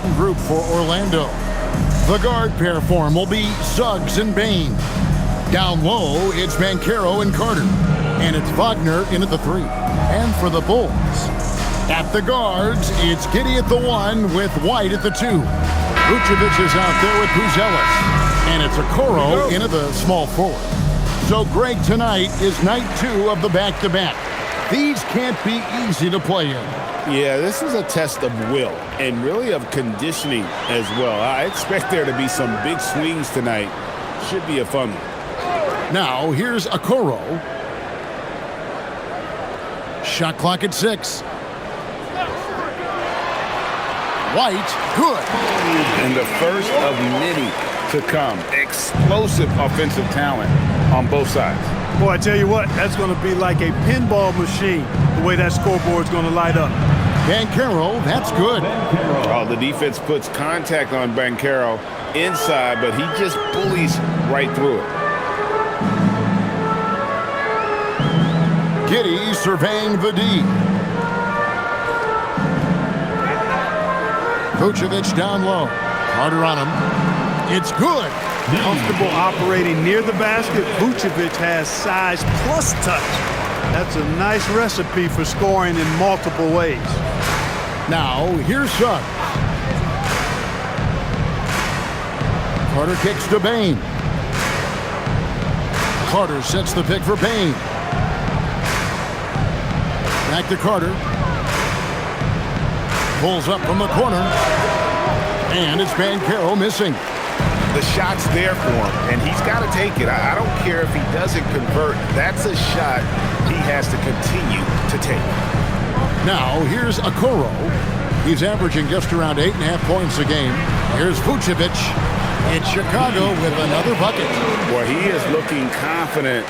starting group for Orlando. The guard pair for him will be Suggs and Bane. Down low, it's Banchero and Carter. And it's Wagner in at the 3. And for the Bulls, at the guards, it's Giddey at the 1 with White at the 2. Vucevic is out there with Buzelis. And it's Okoro into the small forward. So, Greg, tonight is night 2 of the back-to-back. These can't be easy to play in. Yeah, this is a test of will and really of conditioning as well. I expect there to be some big swings tonight. Should be a fun one. Now, here's Okoro. Shot clock at 6. White, good. And the first of many to come. Explosive offensive talent on both sides. Boy, I tell you what, that's going to be like a pinball machine, the way that scoreboard's going to light up. Banchero, that's good. Oh, the defense puts contact on Banchero inside, but he just bullies right through it. Giddey surveying the D. Vucevic down low. Carter on him. It's good. Comfortable operating near the basket. Vucevic has size plus touch. That's a nice recipe for scoring in multiple ways. Now, here's Suggs. Carter kicks to Bane. Carter sets the pick for Bane. Back to Carter. Pulls up from the corner. And it's Banchero missing. The shot's there for him, and he's got to take it. I don't care if he doesn't convert. That's a shot he has to continue to take. Now, here's Okoro. He's averaging just around 8.5 points a game. Here's Vucevic. It's Chicago with another bucket. Boy, he is looking confident.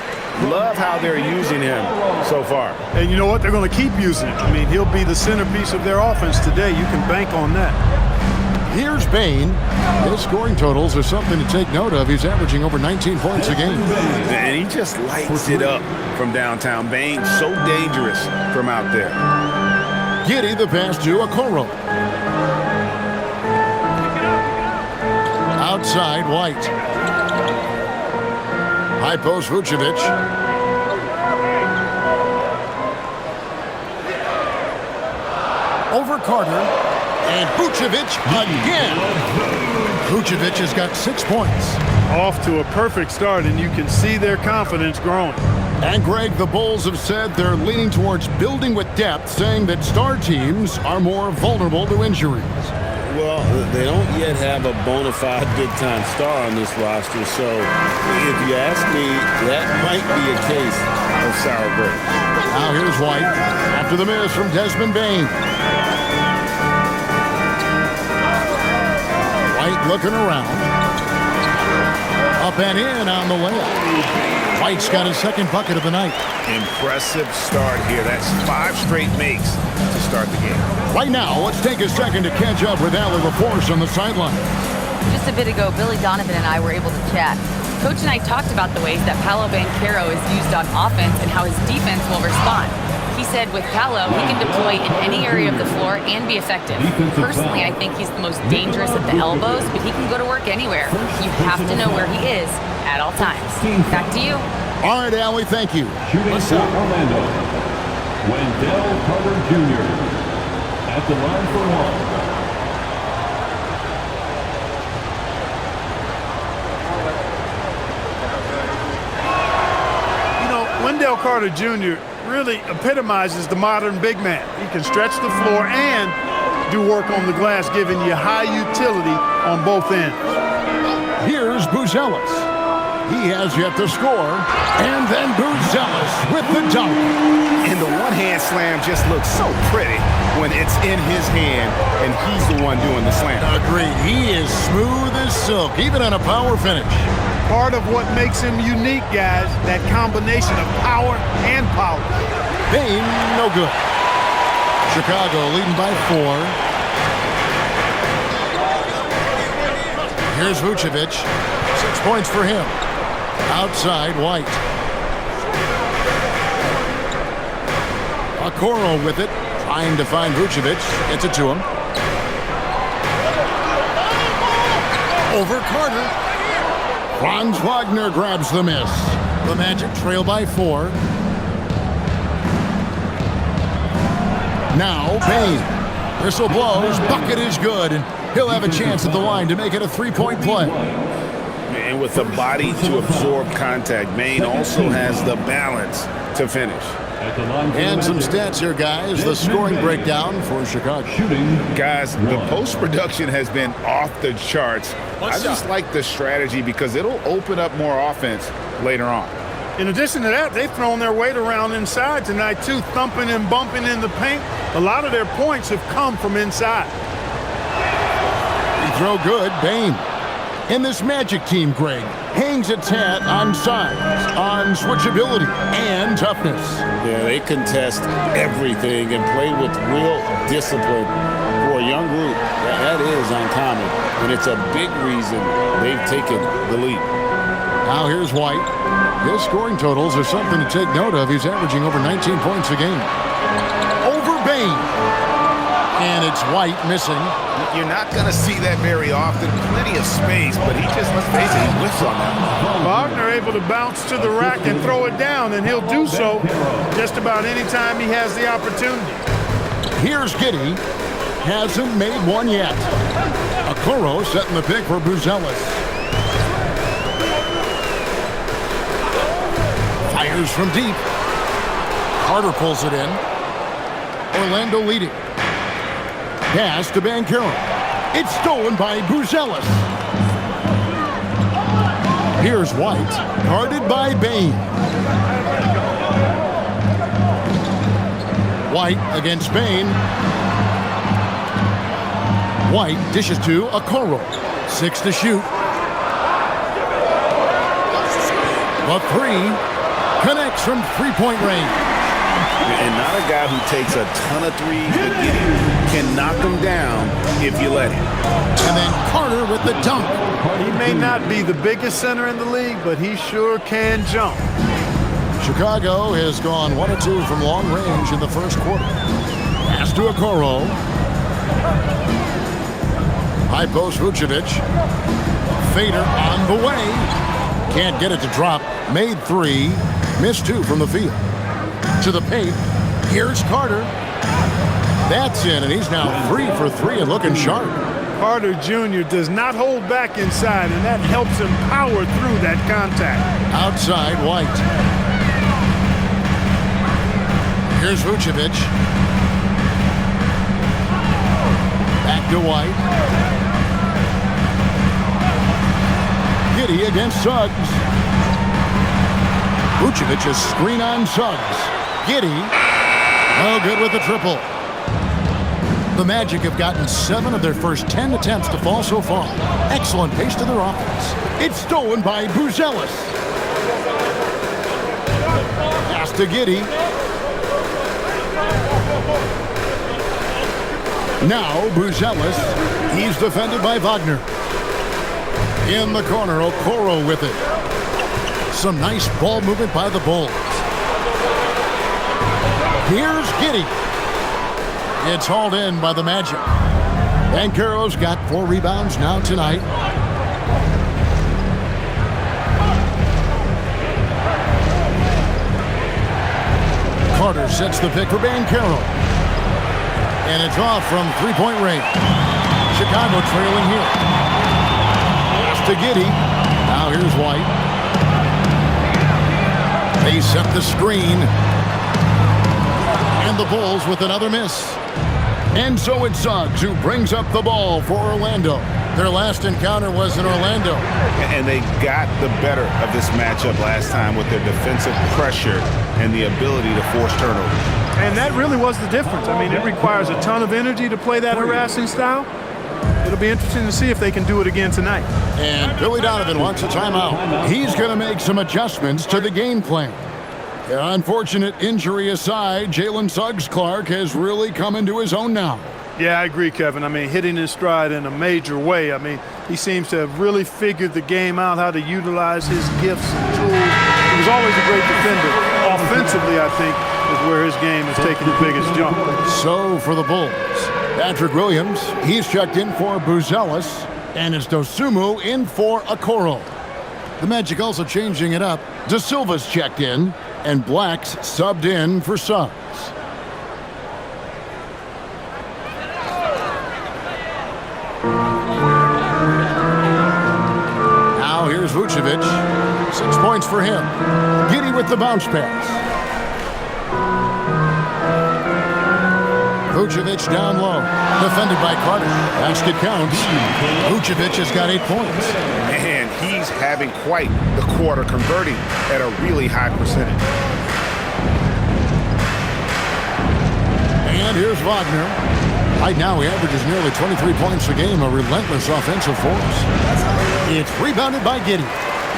Love how they're using him so far. And you know what? They're going to keep using him. I mean, he'll be the centerpiece of their offense today. You can bank on that. Here's Bane. His scoring totals are something to take note of. He's averaging over 19 points a game. And he just lights it up from downtown. Bane, so dangerous from out there. Giddey the pass to Okoro. Outside, White. High post, Vucevic. Over Carter. And Vucevic again. Vucevic has got 6 points. Off to a perfect start, and you can see their confidence growing. And, Greg, the Bulls have said they're leaning towards building with depth, saying that star teams are more vulnerable to injuries. Well, they don't yet have a bona fide big-time star on this roster, so if you ask me, that might be a case of sour grapes. Now here's White after the miss from Desmond Bane. White looking around. Up and in on the layup. White's got his second bucket of the night. Impressive start here. That's 5 straight makes to start the game. Right now, let's take a second to catch up with Allie LaForce on the sideline. Just a bit ago, Billy Donovan and I were able to chat. Coach and I talked about the ways that Paolo Banchero is used on offense and how his defense will respond. He said with Paolo, he can deploy in any area of the floor and be effective. Personally, I think he's the most dangerous at the elbows, but he can go to work anywhere. You have to know where he is at all times. Back to you. All right, Allie, thank you. Shooting for Orlando, Wendell Carter Jr. at the line for one. Wendell Carter Jr. really epitomizes the modern big man. He can stretch the floor and do work on the glass, giving you high utility on both ends. Here's Buzelis. He has yet to score. And then Buzelis with the dunk. And the one-hand slam just looks so pretty when it's in his hand and he's the one doing the slam. Agreed. He is smooth as silk, even on a power finish. Part of what makes him unique, guys, that combination of power and polish. Bane, no good. Chicago leading by 4. Here's Vucevic. 6 points for him. Outside, White. Okoro with it, trying to find Vucevic. Gets it to him. Over Carter. Franz Wagner grabs the miss. The Magic trail by 4. Now Bane. Whistle blows. Bucket is good. And he'll have a chance at the line to make it a 3-point play. And with the body to absorb contact, Bane also has the balance to finish. And some stats here, guys. The scoring breakdown for Chicago. Guys, the post-production has been off the charts. I just like the strategy because it'll open up more offense later on. In addition to that, they've thrown their weight around inside tonight, too, thumping and bumping in the paint. A lot of their points have come from inside. Free throw good, Bane. And this Magic team, Greg, hangs its hat on size, on switchability, and toughness. Yeah, they contest everything and play with real discipline. For a young group, that is uncommon, and it's a big reason they've taken the lead. Now here's White. His scoring totals are something to take note of. He's averaging over 19 points a game. Over Bane. And it's White missing. You're not going to see that very often. Plenty of space, but he just, let's face it, he whiffs on that. Wagner able to bounce to the rack and throw it down, and he'll do so just about any time he has the opportunity. Here's Giddey. Hasn't made one yet. Okoro setting the pick for Buzelis. Fires from deep. Carter pulls it in. Orlando leading. Pass to Banchero. It's stolen by Buzelis. Here's White, guarded by Bane. White against Bane. White dishes to Okoro. 6 to shoot. The 3 connects from 3-point range. And not a guy who takes a ton of threes, but can knock them down if you let him. And then Carter with the dunk. He may not be the biggest center in the league, but he sure can jump. Chicago has gone 1 of 2 from long range in the first quarter. Pass to Okoro. High post Vucevic. Fader on the way. Can't get it to drop. Made 3. Missed 2 from the field. To the paint. Here's Carter. That's in, and he's now 3 for 3 and looking sharp. Carter Jr. does not hold back inside, and that helps him power through that contact. Outside, White. Here's Vucevic. Back to White. Giddey against Suggs. Vucevic is screen on Suggs. Giddey. Oh, good with the triple. The Magic have gotten 7 of their first 10 attempts to fall so far. Excellent pace to their offense. It's stolen by Buzelis. Pass to Giddey. Now Buzelis. He's defended by Wagner. In the corner, Okoro with it. Some nice ball movement by the Bulls. Here's Giddey. It's hauled in by the Magic. Banchero's got 4 rebounds now tonight. Carter sets the pick for Banchero. And it's off from 3-point range. Chicago trailing here. Pass to Giddey. Now here's White. They set the screen. And the Bulls with another miss. And so it's Suggs who brings up the ball for Orlando. Their last encounter was in Orlando. And they got the better of this matchup last time with their defensive pressure and the ability to force turnovers. And that really was the difference. I mean, it requires a ton of energy to play that harassing style. It'll be interesting to see if they can do it again tonight. And Billy Donovan wants a timeout. He's going to make some adjustments to the game plan. Unfortunate injury aside, Jalen Suggs-Clark has really come into his own now. Yeah, I agree, Kevin. I mean, hitting his stride in a major way. I mean, he seems to have really figured the game out, how to utilize his gifts and tools. He was always a great defender. Offensively, I think, is where his game is taking the biggest jump. So for the Bulls, Patrick Williams, he's checked in for Buzelis. And it's Dosunmu in for Okoro. The Magic also changing it up. De Silva's checked in, and Black's subbed in for Suggs. Now here's Vucevic. 6 points for him. Giddey with the bounce pass. Vucevic down low. Defended by Carter. Basket counts. Vucevic has got 8 points. And he's having quite the quarter, converting at a really high percentage. And here's Wagner. Right now he averages nearly 23 points a game, a relentless offensive force. It's rebounded by Giddey.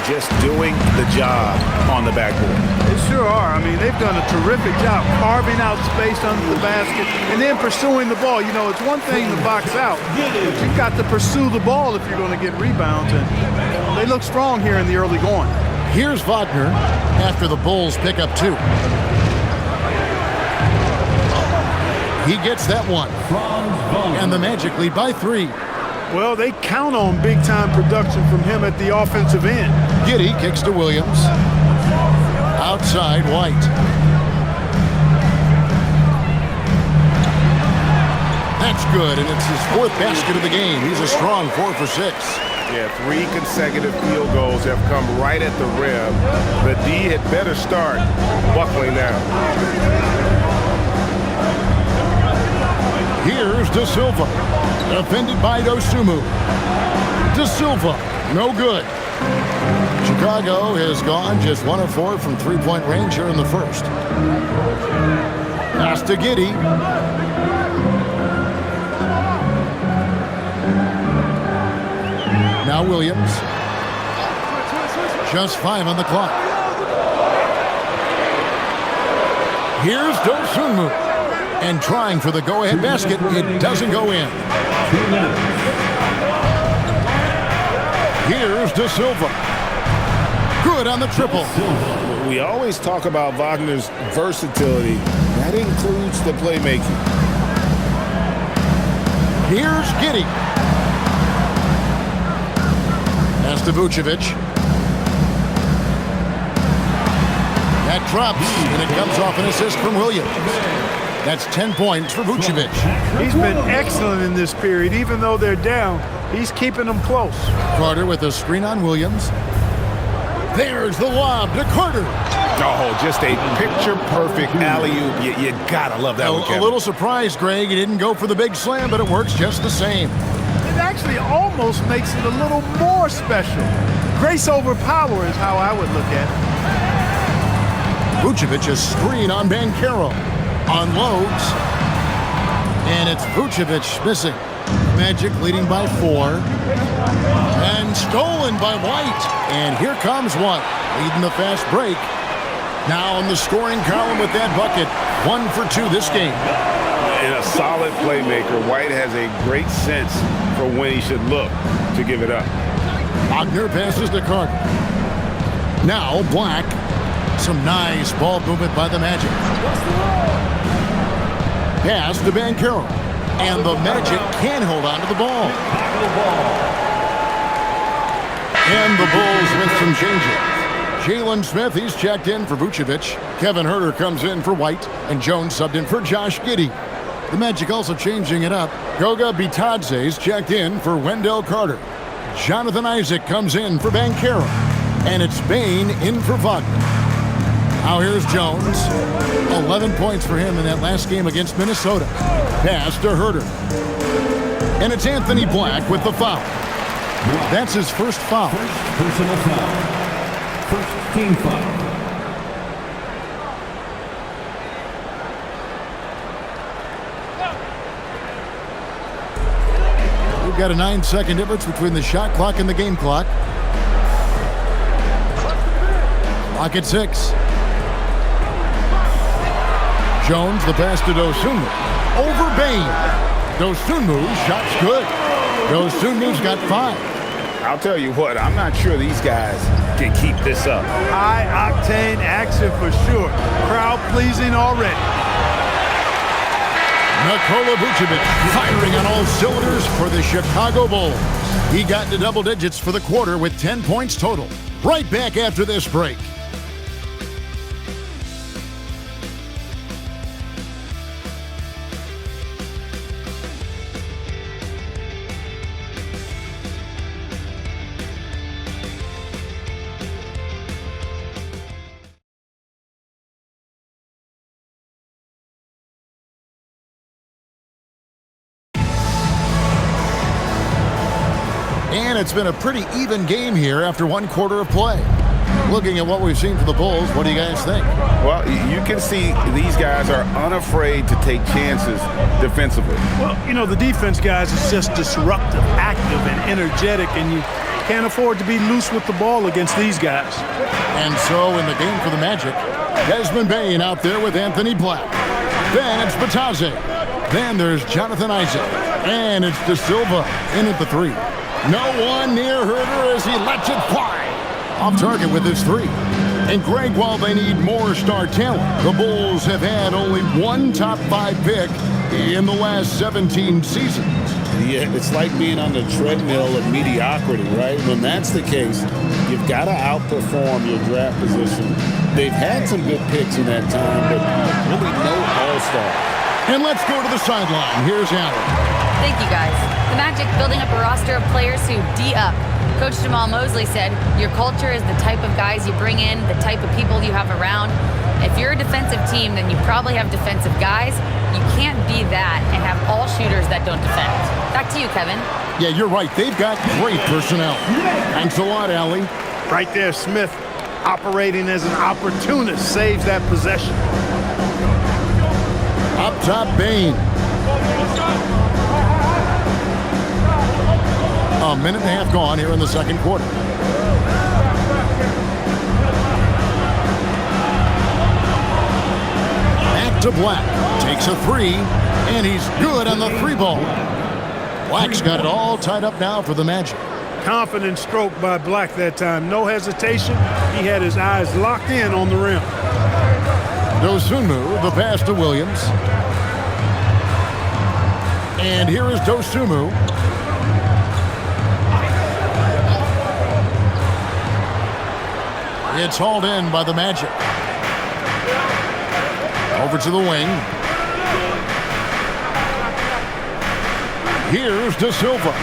Just doing the job on the backboard. They sure are. I mean, they've done a terrific job carving out space under the basket and then pursuing the ball. You know, it's one thing to box out, but you've got to pursue the ball if you're going to get rebounds, and they look strong here in the early going. Here's Wagner after the Bulls pick up 2. He gets that one. And the Magic lead by 3. Well, they count on big-time production from him at the offensive end. Giddey kicks to Williams. Outside, White. That's good, and it's his 4th basket of the game. He's a strong 4 for 6. Yeah, 3 consecutive field goals have come right at the rim. The D had better start buckling down. Here's De Silva. Defended by Dosunmu. De Silva, no good. Chicago has gone just 1 of 4 from 3-point range here in the first. Pass to Giddey. Now Williams. Just 5 on the clock. Here's Dosunmu. And trying for the go-ahead basket, it doesn't go in. 2 minutes. Here's De Silva. Good on the triple. We always talk about Wagner's versatility. That includes the playmaking. Here's Giddey. Pass to Vucevic. That drops, and it comes off an assist from Williams. That's 10 points for Vucevic. He's been excellent in this period. Even though they're down, he's keeping them close. Carter with a screen on Williams. There's the lob to Carter. Oh, just a picture-perfect alley-oop. You gotta love that one, Kevin. A little surprised, Greg. He didn't go for the big slam, but it works just the same. It actually almost makes it a little more special. Grace over power is how I would look at it. Vucevic a screen on Banchero. Unloads. And it's Vucevic missing. Magic leading by 4. And stolen by White. And here comes White, leading the fast break. Now in the scoring column with that bucket. 1 for 2 this game. And a solid playmaker. White has a great sense for when he should look to give it up. Wagner passes to Carter. Now Black. Some nice ball movement by the Magic. Pass to Banchero. And the Magic can hold on to the ball. And the Bulls with some changes. Jalen Smith, he's checked in for Vucevic. Kevin Huerter comes in for White. And Jones subbed in for Josh Giddey. The Magic also changing it up. Goga Bitadze's checked in for Wendell Carter. Jonathan Isaac comes in for Banchero. And it's Bane in for Wagner. Now here's Jones. 11 points for him in that last game against Minnesota. Pass to Huerter. And it's Anthony Black with the foul. That's his first foul. First personal foul. First team foul. We've got a 9-second difference between the shot clock and the game clock. Clock at 6. Jones, the pass to Dosunmu. Over Bane. Dosunmu, shot's good. Dosunmu's got 5. I'll tell you what, I'm not sure these guys can keep this up. High-octane action for sure. Crowd pleasing already. Nikola Vucevic firing on all cylinders for the Chicago Bulls. He got into double digits for the quarter with 10 points total. Right back after this break. And it's been a pretty even game here after one quarter of play. Looking at what we've seen from the Bulls, what do you guys think? Well, you can see these guys are unafraid to take chances defensively. Well, you know, the defense, guys, is just disruptive, active, and energetic, and you can't afford to be loose with the ball against these guys. And so in the game for the Magic, Desmond Bane out there with Anthony Black. Then it's Batadze. Then there's Jonathan Isaac. And it's De Silva in at the 3. No one near Herter as he lets it fly. Off target with his 3. And Greg, while they need more star talent, the Bulls have had only one top 5 pick in the last 17 seasons. Yeah, it's like being on the treadmill of mediocrity, right? When that's the case, you've got to outperform your draft position. They've had some good picks in that time, but really no all-star. And let's go to the sideline. Here's Allen. Thank you, guys. The Magic building up a roster of players who D-up. Coach Jamal Mosley said, your culture is the type of guys you bring in, the type of people you have around. If you're a defensive team, then you probably have defensive guys. You can't be that and have all shooters that don't defend. Back to you, Kevin. Yeah, you're right. They've got great personnel. Thanks a lot, Allie. Right there, Smith, operating as an opportunist, saves that possession. Up top, Bane. A minute and a half gone here in the second quarter. Back to Black. Takes a 3, and he's good on the 3-ball. Black's got it all tied up now for the Magic. Confident stroke by Black that time. No hesitation. He had his eyes locked in on the rim. Dosunmu, the pass to Williams. And here is Dosunmu. It's hauled in by the Magic. Over to the wing. Here's De Silva.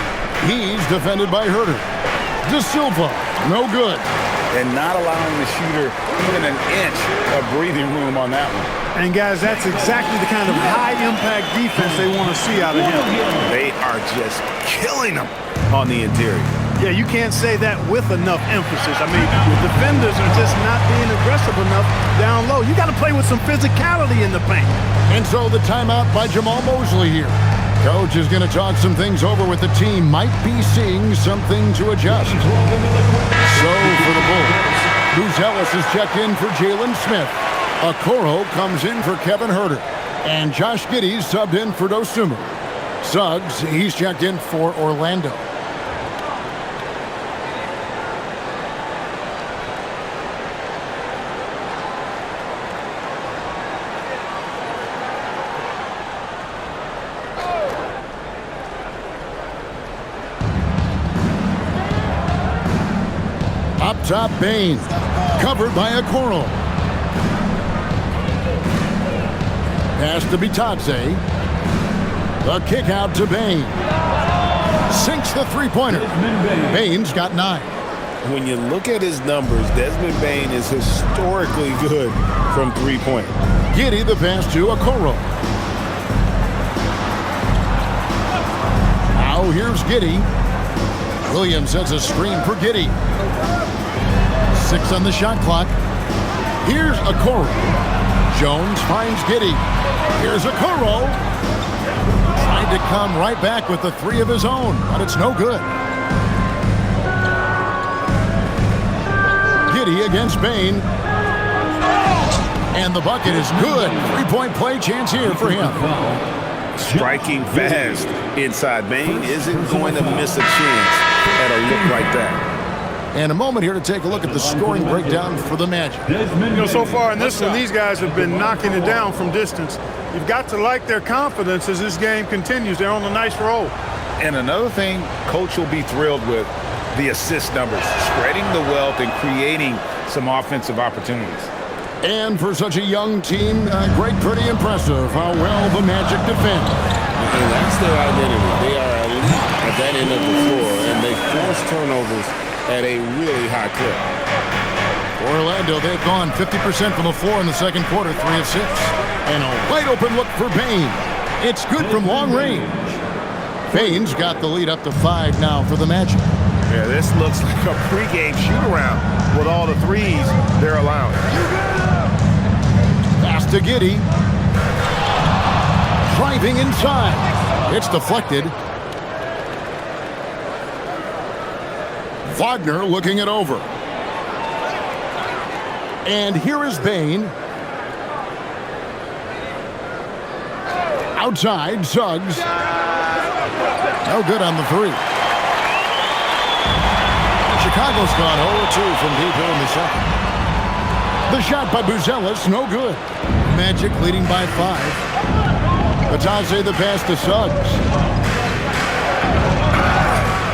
He's defended by Herter. De Silva, no good. And not allowing the shooter even an inch of breathing room on that one. And, guys, that's exactly the kind of high-impact defense they want to see out of him. They are just killing them on the interior. Yeah, you can't say that with enough emphasis. I mean, the defenders are just not being aggressive enough down low. You got to play with some physicality in the paint. And so the timeout by Jamal Mosley here. Coach is going to talk some things over with the team. Might be seeing something to adjust. So for the Bulls, Luz Ellis is checked in for Jalen Smith. Okoro comes in for Kevin Herter. And Josh Giddey's subbed in for Dosunmu. Suggs, he's checked in for Orlando. Up top, Bane. Covered by Okoro. Pass to Batadze. The kick out to Bane. Sinks the three-pointer. Bane's got 9. When you look at his numbers, Desmond Bane is historically good from three-point. Giddey the pass to Okoro. Now here's Giddey. Williams sets a screen for Giddey. 6 on the shot clock. Here's Okoro. Jones finds Giddey. Here's Okoro. Tried to come right back with the 3 of his own, but it's no good. Giddey against Bane. And the bucket is good. 3-point play chance here for him. Striking fast inside. Bane isn't going to miss a chance at a look like that. And a moment here to take a look at the scoring breakdown for the Magic. So far in this one, these guys have been knocking it down from distance. You've got to like their confidence as this game continues. They're on a nice roll. And another thing Coach will be thrilled with, the assist numbers, spreading the wealth and creating some offensive opportunities. And for such a young team, Greg, pretty impressive how well the Magic defend. And that's their identity. They are elite at that end of the floor, and they force turnovers at a really high clip. For Orlando, they've gone 50% from the floor in the second quarter, 3 of 6. And a wide open look for Bane. It's good from long range. Bane's got the lead up to 5 now for the Magic. Yeah, this looks like a pregame shoot-around with all the threes they're allowing. Pass to Giddey. Driving inside. It's deflected. Wagner looking it over. And here is Bane. Outside, Suggs. No good on the 3. Chicago's gone 0-2 from deep here in the second. The shot by Buzelis, no good. Magic leading by 5. Batase the pass to Suggs.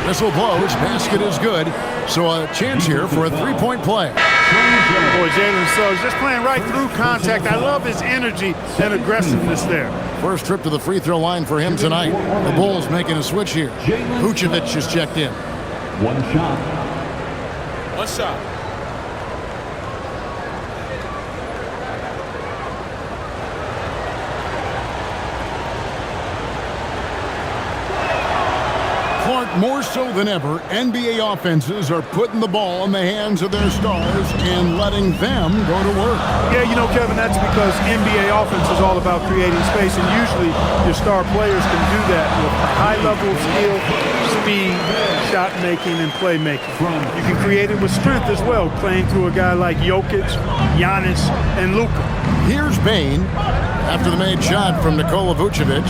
Whistle blows, basket is good. So a chance here for a 3-point play. Boy, Jalen Suggs just playing right through contact. I love his energy and aggressiveness there. First trip to the free throw line for him tonight. The Bulls making a switch here. Vucevic has checked in. One shot. One shot. Clark, more so than ever, NBA offenses are putting the ball in the hands of their stars and letting them go to work. Yeah, Kevin, that's because NBA offense is all about creating space, and usually your star players can do that with a high level of skill, speed, shot making, and playmaking. You can create it with strength as well, playing through a guy like Jokic, Giannis, and Luka. Here's Bane after the made shot from Nikola Vucevic.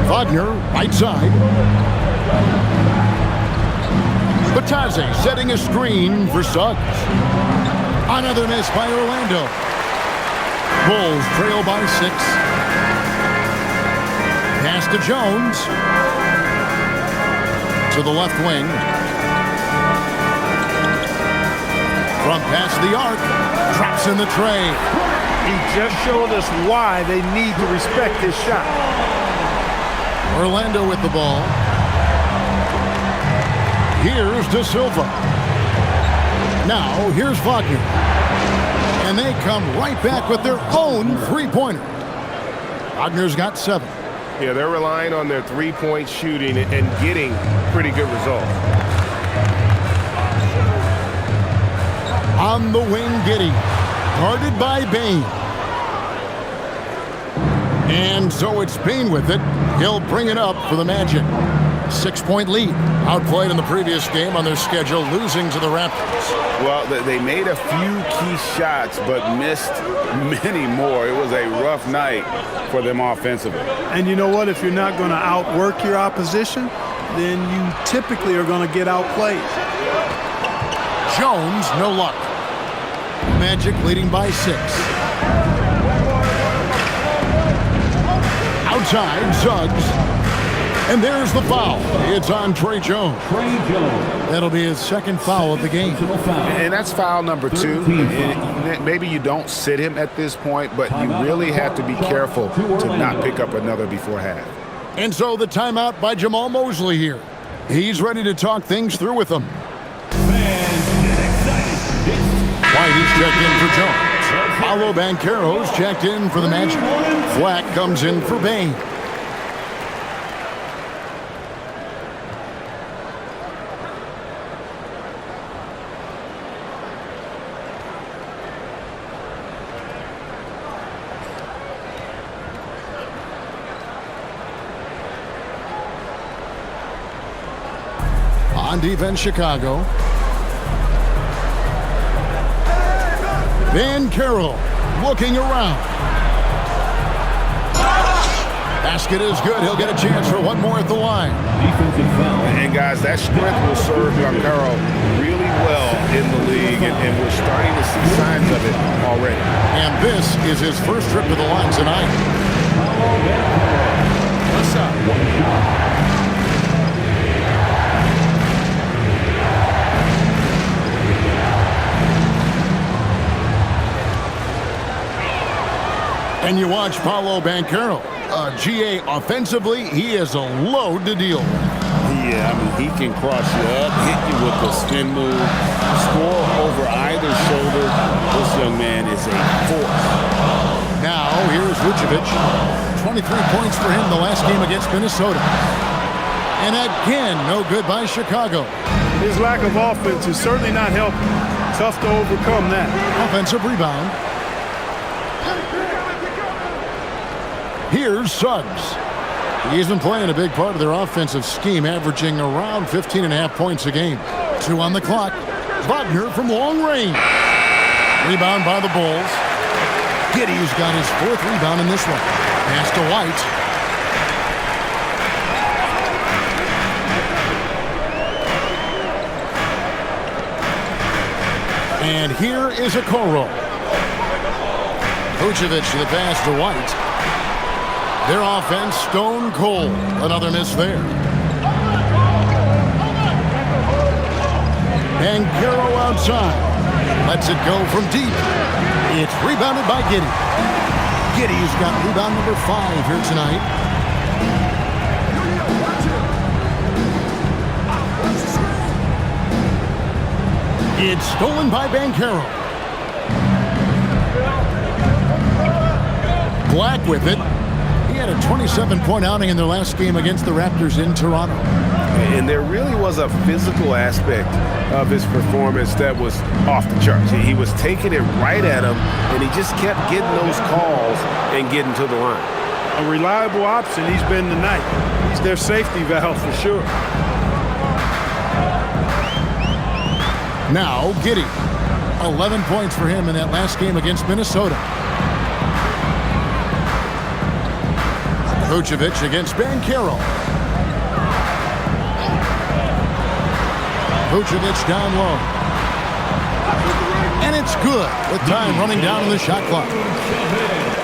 Wagner, right side. Batase setting a screen for Suggs. Another miss by Orlando. Bulls trail by 6. Pass to Jones. To the left wing. Front pass to the arc. Drops in the tray. He just showed us why they need to respect his shot. Orlando with the ball. Here's De Silva. Now, here's Wagner. And they come right back with their own three-pointer. Wagner's got 7. Yeah, they're relying on their three-point shooting and getting pretty good results. On the wing, Giddey. Guarded by Bane. And so it's Bane with it. He'll bring it up for the Magic. 6-point lead. Outplayed in the previous game on their schedule, losing to the Raptors. Well, they made a few key shots, but missed many more. It was a rough night for them offensively. And you know what? If you're not going to outwork your opposition, then you typically are going to get outplayed. Jones, no luck. Magic leading by 6. Outside, Suggs. And there's the foul. It's on Trey Jones. That'll be his second foul of the game. And that's foul number 2. And maybe you don't sit him at this point, but you really have to be careful to not pick up another before half. And so the timeout by Jamal Mosley here. He's ready to talk things through with them. Whitey's checked in for Jones. Paolo Banchero's checked in for the Magic. Flack comes in for Bane. On defense, Chicago. Banchero looking around. Basket is good. He'll get a chance for one more at the line. Defensive foul. And guys, that strength will serve Bankero really well in the league, and we're starting to see signs of it already. And this is his first trip to the line tonight. What's up? One shot. And you watch Paolo Banchero. GA offensively, he is a load to deal with. Yeah, I mean, he can cross you up, hit you with the spin move, score over either shoulder. This young man is a force. Now, here's Vucevic. 23 points for him the last game against Minnesota. And again, no good by Chicago. His lack of offense is certainly not helping. Tough to overcome that. Offensive rebound. Here's Suggs. He's been playing a big part of their offensive scheme, averaging around 15.5 points a game. 2 on the clock. Wagner from long range. Rebound by the Bulls. Giddey's got his 4th rebound in this one. Pass to White. And here is Okoro. Vucevic to the pass to White. Their offense stone cold. Another miss there. Banchero outside. Lets it go from deep. It's rebounded by Giddey. Giddey's got rebound number 5 here tonight. It's stolen by Banchero. Black with it. He had a 27-point outing in their last game against the Raptors in Toronto. And there really was a physical aspect of his performance that was off the charts. He was taking it right at him, and he just kept getting those calls and getting to the line. A reliable option he's been tonight. He's their safety valve for sure. Now, Giddey. 11 points for him in that last game against Minnesota. Vucevic against Banchero. Vucevic down low. And it's good with time running down in the shot clock.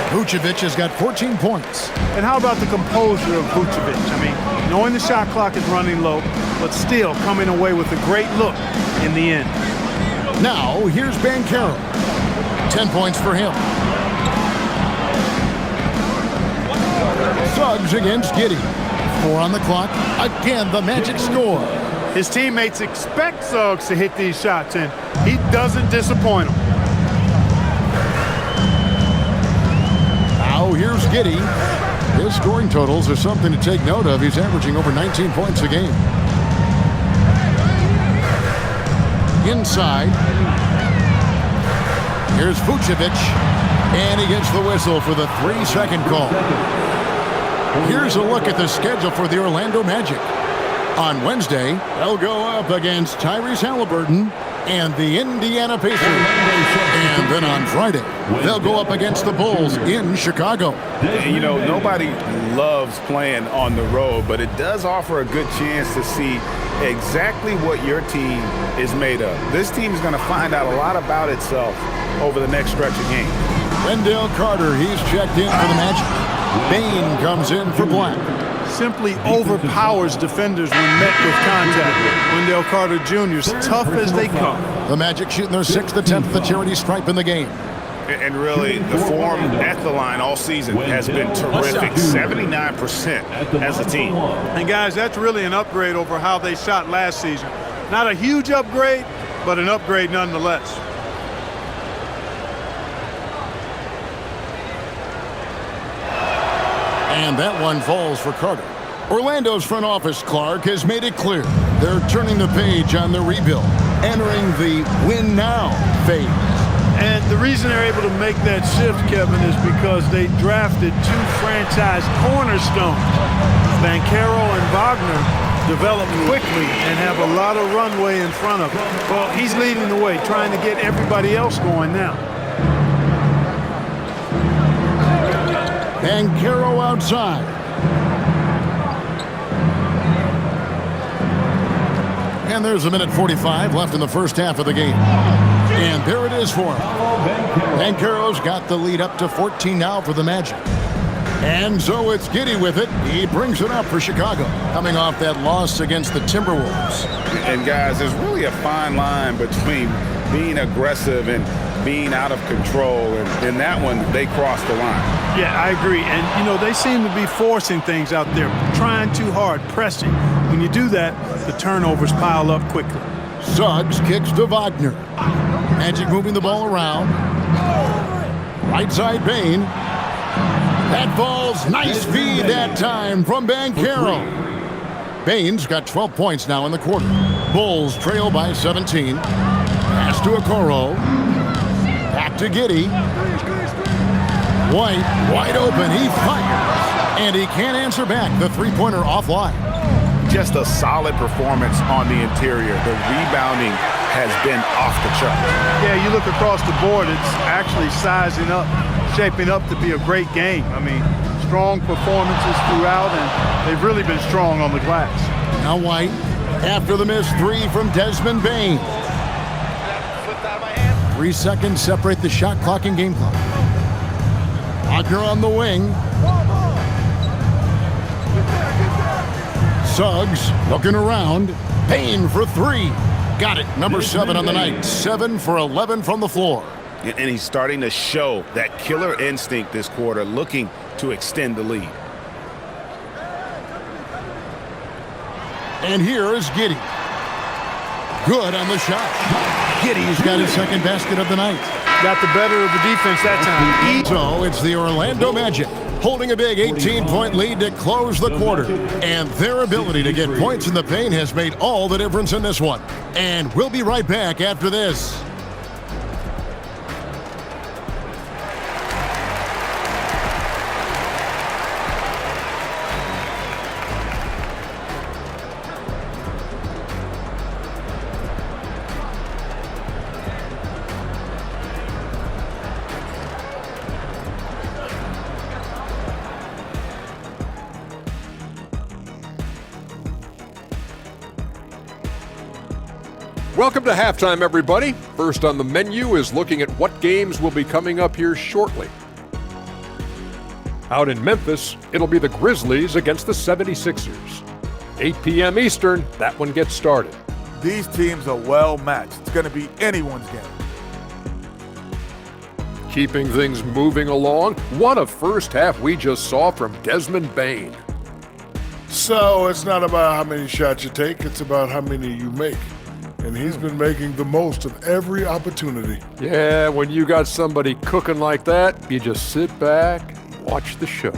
Vucevic has got 14 points. And how about the composure of Vucevic? I mean, knowing the shot clock is running low, but still coming away with a great look in the end. Now, here's Banchero. 10 points for him. Suggs against Giddey. 4 on the clock. Again, the Magic score. His teammates expect Suggs to hit these shots, and he doesn't disappoint them. Now here's Giddey. His scoring totals are something to take note of. He's averaging over 19 points a game. Inside. Here's Vucevic. And he gets the whistle for the 3-second call. Here's a look at the schedule for the Orlando Magic. On Wednesday, they'll go up against Tyrese Halliburton and the Indiana Pacers. And then on Friday, they'll go up against the Bulls in Chicago. You know, nobody loves playing on the road, but it does offer a good chance to see exactly what your team is made of. This team is going to find out a lot about itself over the next stretch of games. Wendell Carter, he's checked in for the Magic. Bain comes in for Black. Simply overpowers defenders when met with contact. Wendell Carter Jr.'s tough as they come. The Magic shooting their 6th attempt at the charity stripe in the game. And really, the form at the line all season has been terrific. 79% as a team. And guys, that's really an upgrade over how they shot last season. Not a huge upgrade, but an upgrade nonetheless. And that one falls for Carter. Orlando's front office, Clark, has made it clear they're turning the page on the rebuild, entering the win now phase. And the reason they're able to make that shift, Kevin, is because they drafted 2 franchise cornerstones. Banchero and Wagner develop quickly and have a lot of runway in front of them. Well, he's leading the way, trying to get everybody else going now. Banchero outside. And there's a minute 45 left in the first half of the game. And there it is for him. Banchero's got the lead up to 14 now for the Magic. And so it's Giddey with it. He brings it up for Chicago, coming off that loss against the Timberwolves. And guys, there's really a fine line between being aggressive and being out of control. And in that one, they crossed the line. Yeah, I agree. And, you know, they seem to be forcing things out there, trying too hard, pressing. When you do that, the turnovers pile up quickly. Suggs kicks to Wagner. Magic moving the ball around. Right side Bane. That ball's nice feed that time from Banchero. Bane's got 12 points now in the quarter. Bulls trail by 17. Pass to Okoro. Back to Giddey. White, wide open. He fires. And he can't answer back. The three-pointer offline. Just a solid performance on the interior. The rebounding has been off the chart. Yeah, you look across the board, it's actually sizing up, shaping up to be a great game. I mean, strong performances throughout, and they've really been strong on the glass. Now White, after the missed three from Desmond Bane. 3 seconds separate the shot clock and game clock. Wagner on the wing. Suggs looking around. Bane for three. Got it. Number 7 on the night. 7 for 11 from the floor. And he's starting to show that killer instinct this quarter, looking to extend the lead. And here is Giddey. Good on the shot. Giddey's got his second basket of the night. Got the better of the defense that time. So it's the Orlando Magic holding a big 18-point lead to close the quarter. And their ability to get points in the paint has made all the difference in this one. And we'll be right back after this. Welcome to halftime, everybody. First on the menu is looking at what games will be coming up here shortly. Out in Memphis, it'll be the Grizzlies against the 76ers. 8 p.m. Eastern, that one gets started. These teams are well matched. It's going to be anyone's game. Keeping things moving along, what a first half we just saw from Desmond Bane. So it's not about how many shots you take, it's about how many you make. And he's been making the most of every opportunity. Yeah, when you got somebody cooking like that, you just sit back and watch the show.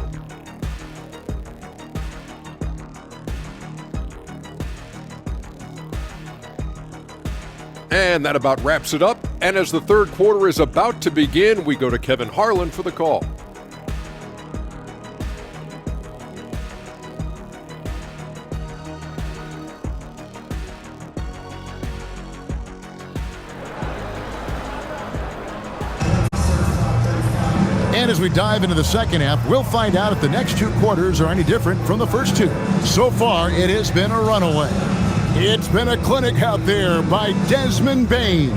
And that about wraps it up. And as the third quarter is about to begin, we go to Kevin Harlan for the call. And as we dive into the second half, we'll find out if the next two quarters are any different from the first two. So far, it has been a runaway. It's been a clinic out there by Desmond Bane.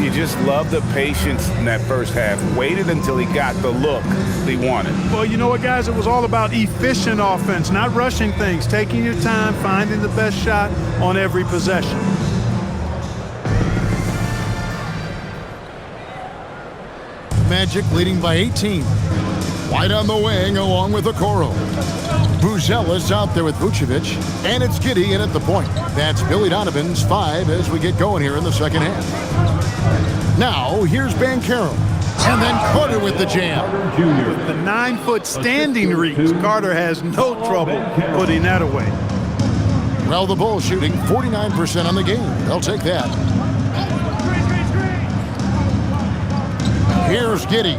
You just love the patience in that first half. Waited until he got the look he wanted. Well, you know what, guys? It was all about efficient offense, not rushing things, taking your time, finding the best shot on every possession. Magic leading by 18. White on the wing along with Okoro. Buzelis out there with Vucevic. And it's Giddey in at the point. That's Billy Donovan's 5 as we get going here in the second half. Now, here's Banchero. And then Carter with the jam. With the 9-foot standing reach, Carter has no trouble putting that away. Well, the Bulls shooting 49% on the game. They'll take that. Here's Giddey.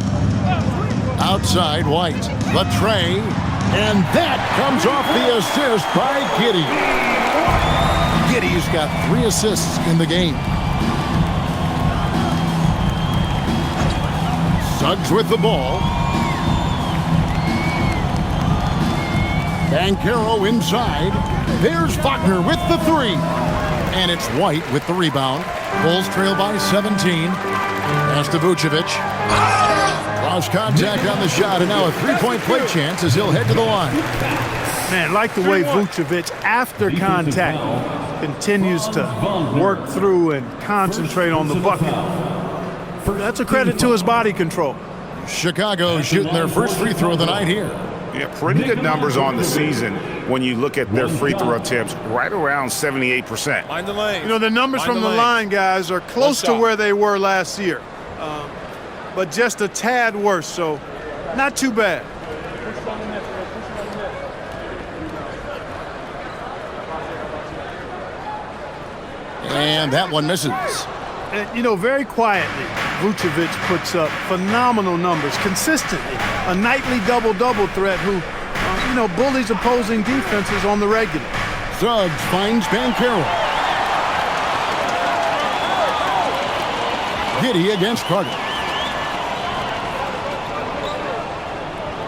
Outside White. The tray. And that comes off the assist by Giddey. Giddey's got 3 assists in the game. Suggs with the ball. Banchero inside. There's Wagner with the 3. And it's White with the rebound. Bulls trail by 17. Pass to Vucevic. Lost contact on the shot, and now a three-point play chance as he'll head to the line. Man, like the way Vucevic, after contact, continues to work through and concentrate on the bucket. That's a credit to his body control. Chicago shooting their first free throw of the night here. Yeah, pretty good numbers on the season when you look at their free throw attempts, right around 78%. Mind the lane. You know, the numbers from the line, guys, are close to where they were last year, but just a tad worse, so not too bad. And that one misses. And, you know, very quietly, Vucevic puts up phenomenal numbers consistently. A nightly double-double threat who, you know, bullies opposing defenses on the regular. Suggs finds Banchero. Giddey against Carter.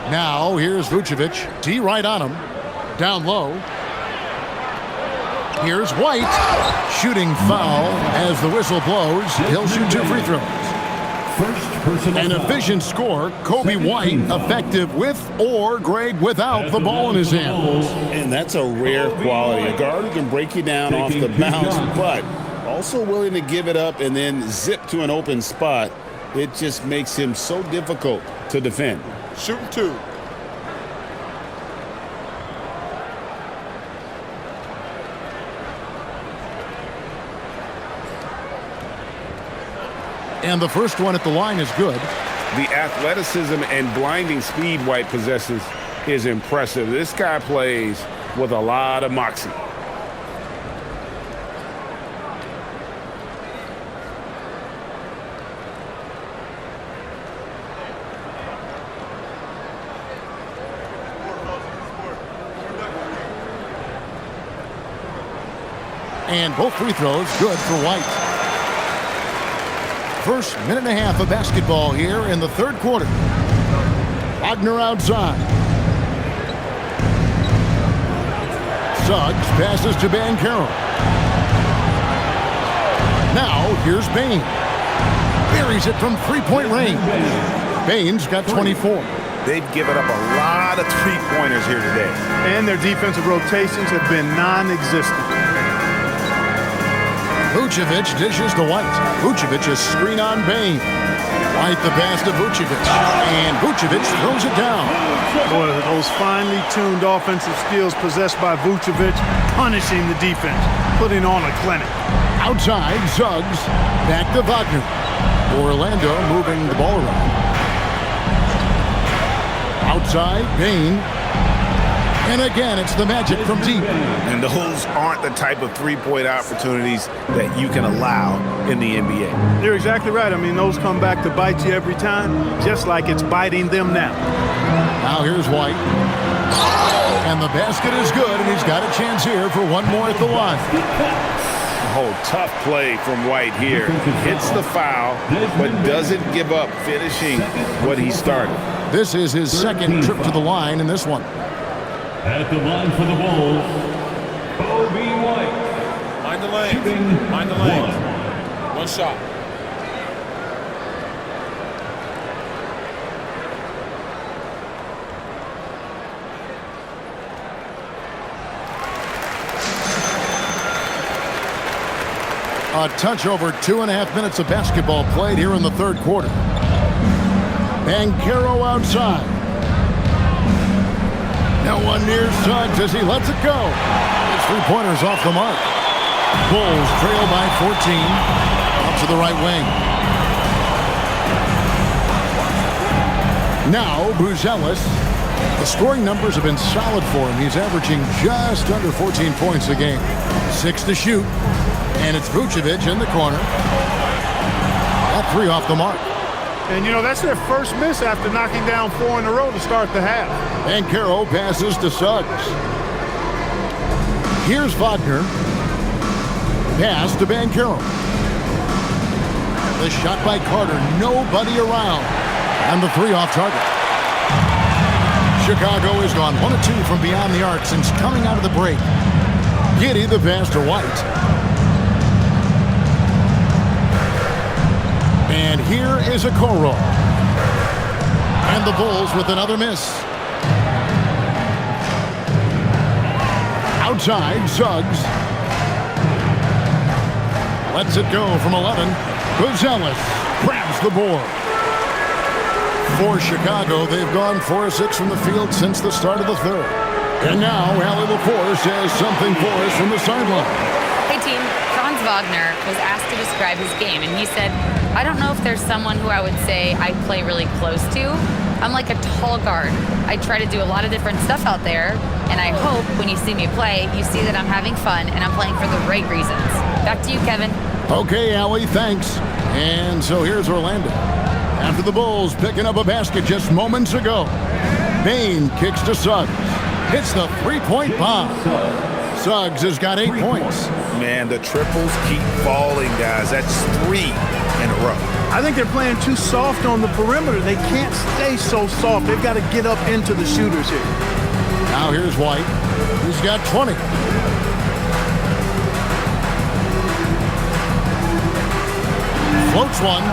Now here's Vucevic. D right on him. Down low. Here's White. Shooting foul as the whistle blows. He'll shoot 2 free throws. An efficient score, Kobe White, effective with or great without the ball in his hands. And that's a rare quality. A guard who can break you down off the bounce, but also willing to give it up and then zip to an open spot. It just makes him so difficult to defend. Shooting 2. And the first one at the line is good. The athleticism and blinding speed White possesses is impressive. This guy plays with a lot of moxie. And both free throws good for White. First minute and a half of basketball here in the third quarter. Wagner outside. Suggs passes to Banchero. Now here's Bane. Buries it from three-point range. Bane's got 24. They've given up a lot of three-pointers here today. And their defensive rotations have been non-existent. Vucevic dishes to White. Vucevic is screen on Bane. White the pass to Vucevic. And Vucevic throws it down. Boy, those finely tuned offensive skills possessed by Vucevic, punishing the defense, putting on a clinic. Outside, Suggs. Back to Wagner. Orlando moving the ball around. Outside, Bane. And again, it's the Magic from deep. And those aren't the type of three-point opportunities that you can allow in the NBA. You're exactly right. I mean, those come back to bite you every time, just like it's biting them now. Now here's White. And the basket is good, and he's got a chance here for one more at the line. Oh, tough play from White here. Hits the foul, but doesn't give up finishing what he started. This is his second trip to the line in this one. At the line for the Bulls, Kobe White. Mind the lane. Shooting Mind the lane. One shot. A touch over 2.5 minutes of basketball played here in the third quarter. Banchero outside. No one near Suggs as he lets it go. His three-pointer's off the mark. Bulls trail by 14. Up to the right wing. Now, Buzelis. The scoring numbers have been solid for him. He's averaging just under 14 points a game. 6 to shoot. And it's Vucevic in the corner. That 3 off the mark. And, you know, that's their first miss after knocking down 4 in a row to start the half. Banchero passes to Suggs. Here's Wagner. Pass to Banchero. The shot by Carter. Nobody around. And the 3 off target. Chicago has gone 1 of 2 from beyond the arc since coming out of the break. Giddey the pass to White. Here is a Okoro. And the Bulls with another miss. Outside, Suggs. Lets it go from 11. Buzelis grabs the board. For Chicago, they've gone 4 of 6 from the field since the start of the third. And now, Allie LaForce has something for us from the sideline. Hey, team. Franz Wagner was asked to describe his game, and he said, I don't know if there's someone who I would say I play really close to. I'm like a tall guard. I try to do a lot of different stuff out there, and I hope when you see me play, you see that I'm having fun and I'm playing for the right reasons. Back to you, Kevin. Okay, Allie, thanks. And so here's Orlando. After the Bulls picking up a basket just moments ago, Bane kicks to Suggs. Hits the three-point bomb. Suggs has got 8 points. Man, the triples keep falling, guys. That's 3 in a row. I think they're playing too soft on the perimeter. They can't stay so soft. They've got to get up into the shooters here. Now here's White. He's got 20. Floats one.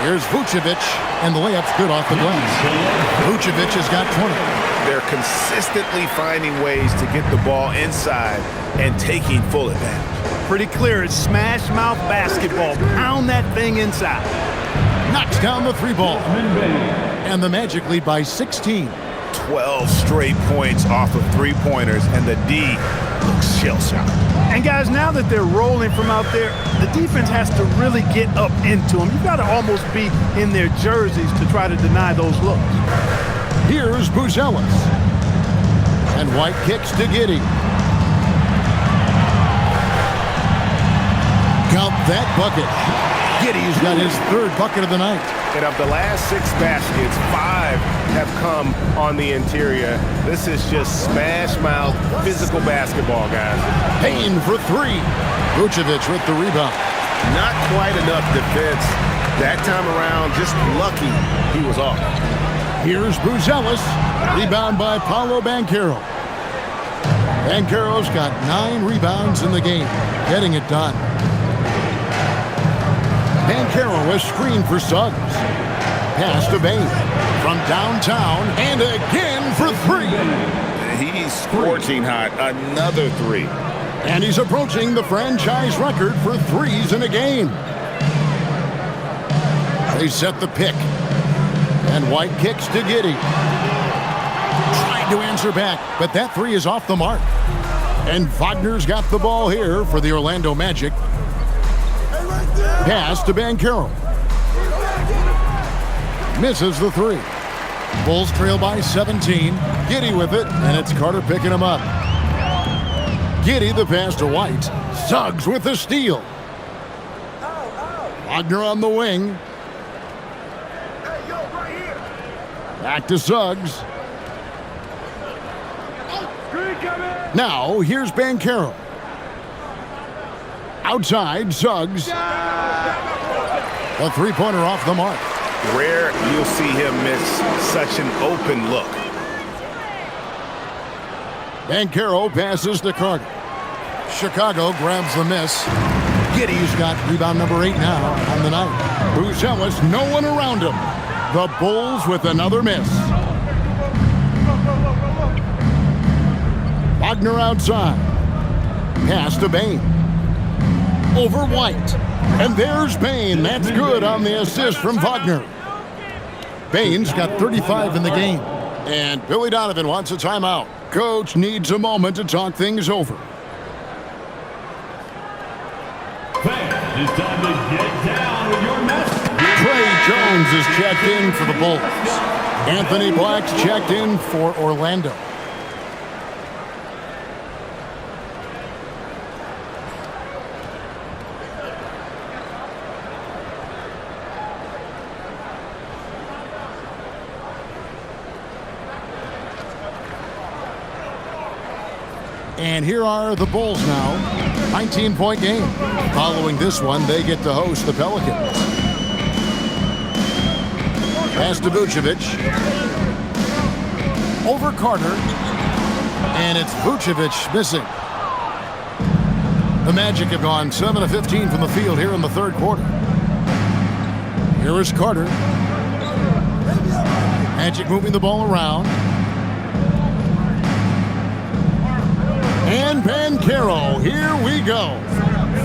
Here's Vucevic, and the layup's good off the glass. Vucevic has got 20. They're consistently finding ways to get the ball inside and taking full advantage. Pretty clear. It's smash mouth basketball. Pound that thing inside. Knocks down the 3-ball. And the Magic lead by 16. 12 straight points off of 3-pointers, and the D looks shell-shocked. And guys, now that they're rolling from out there, the defense has to really get up into them. You've got to almost be in their jerseys to try to deny those looks. Here's Buzelis. And White kicks to Giddey. Count that bucket. Giddey's got his 3rd bucket of the night. And of the last 6 baskets, 5 have come on the interior. This is just smash mouth, physical basketball, guys. Payne for 3. Vucevic with the rebound. Not quite enough defense that time around. Just lucky he was off. Here's Buzelis. Rebound by Paolo Banchero. Banchero's got 9 rebounds in the game, getting it done. Banchero is screened for Suggs. Pass to Bane. From downtown, and again for 3. He's scorching hot. Another 3. And he's approaching the franchise record for 3s in a game. They set the pick. And White kicks to Giddey. Trying to answer back, but that 3 is off the mark. And Wagner's got the ball here for the Orlando Magic. Pass to Banchero. Misses the 3. Bulls trail by 17. Giddey with it, and it's Carter picking him up. Giddey the pass to White. Suggs with the steal. Wagner on the wing. Back to Suggs. Now, here's Banchero. Outside, Suggs. A 3-pointer off the mark. Rare you'll see him miss such an open look. Banchero passes to Carter. Chicago grabs the miss. Giddey's got rebound number 8 now on the night. Buzelis, no one around him. The Bulls with another miss. Wagner outside. Pass to Bane. Over White. And there's Bane. That's good on the assist from Wagner. Bane's got 35 in the game. And Billy Donovan wants a timeout. Coach needs a moment to talk things over. It's time to get down with your mess. Trey Jones is checked in for the Bulls. Anthony Black's checked in for Orlando. And here are the Bulls now. 19-point game. Following this one, they get to host the Pelicans. Pass to Vucevic. Over Carter. And it's Vucevic missing. The Magic have gone 7 of 15 from the field here in the third quarter. Here is Carter. Magic moving the ball around. And Banchero, here we go.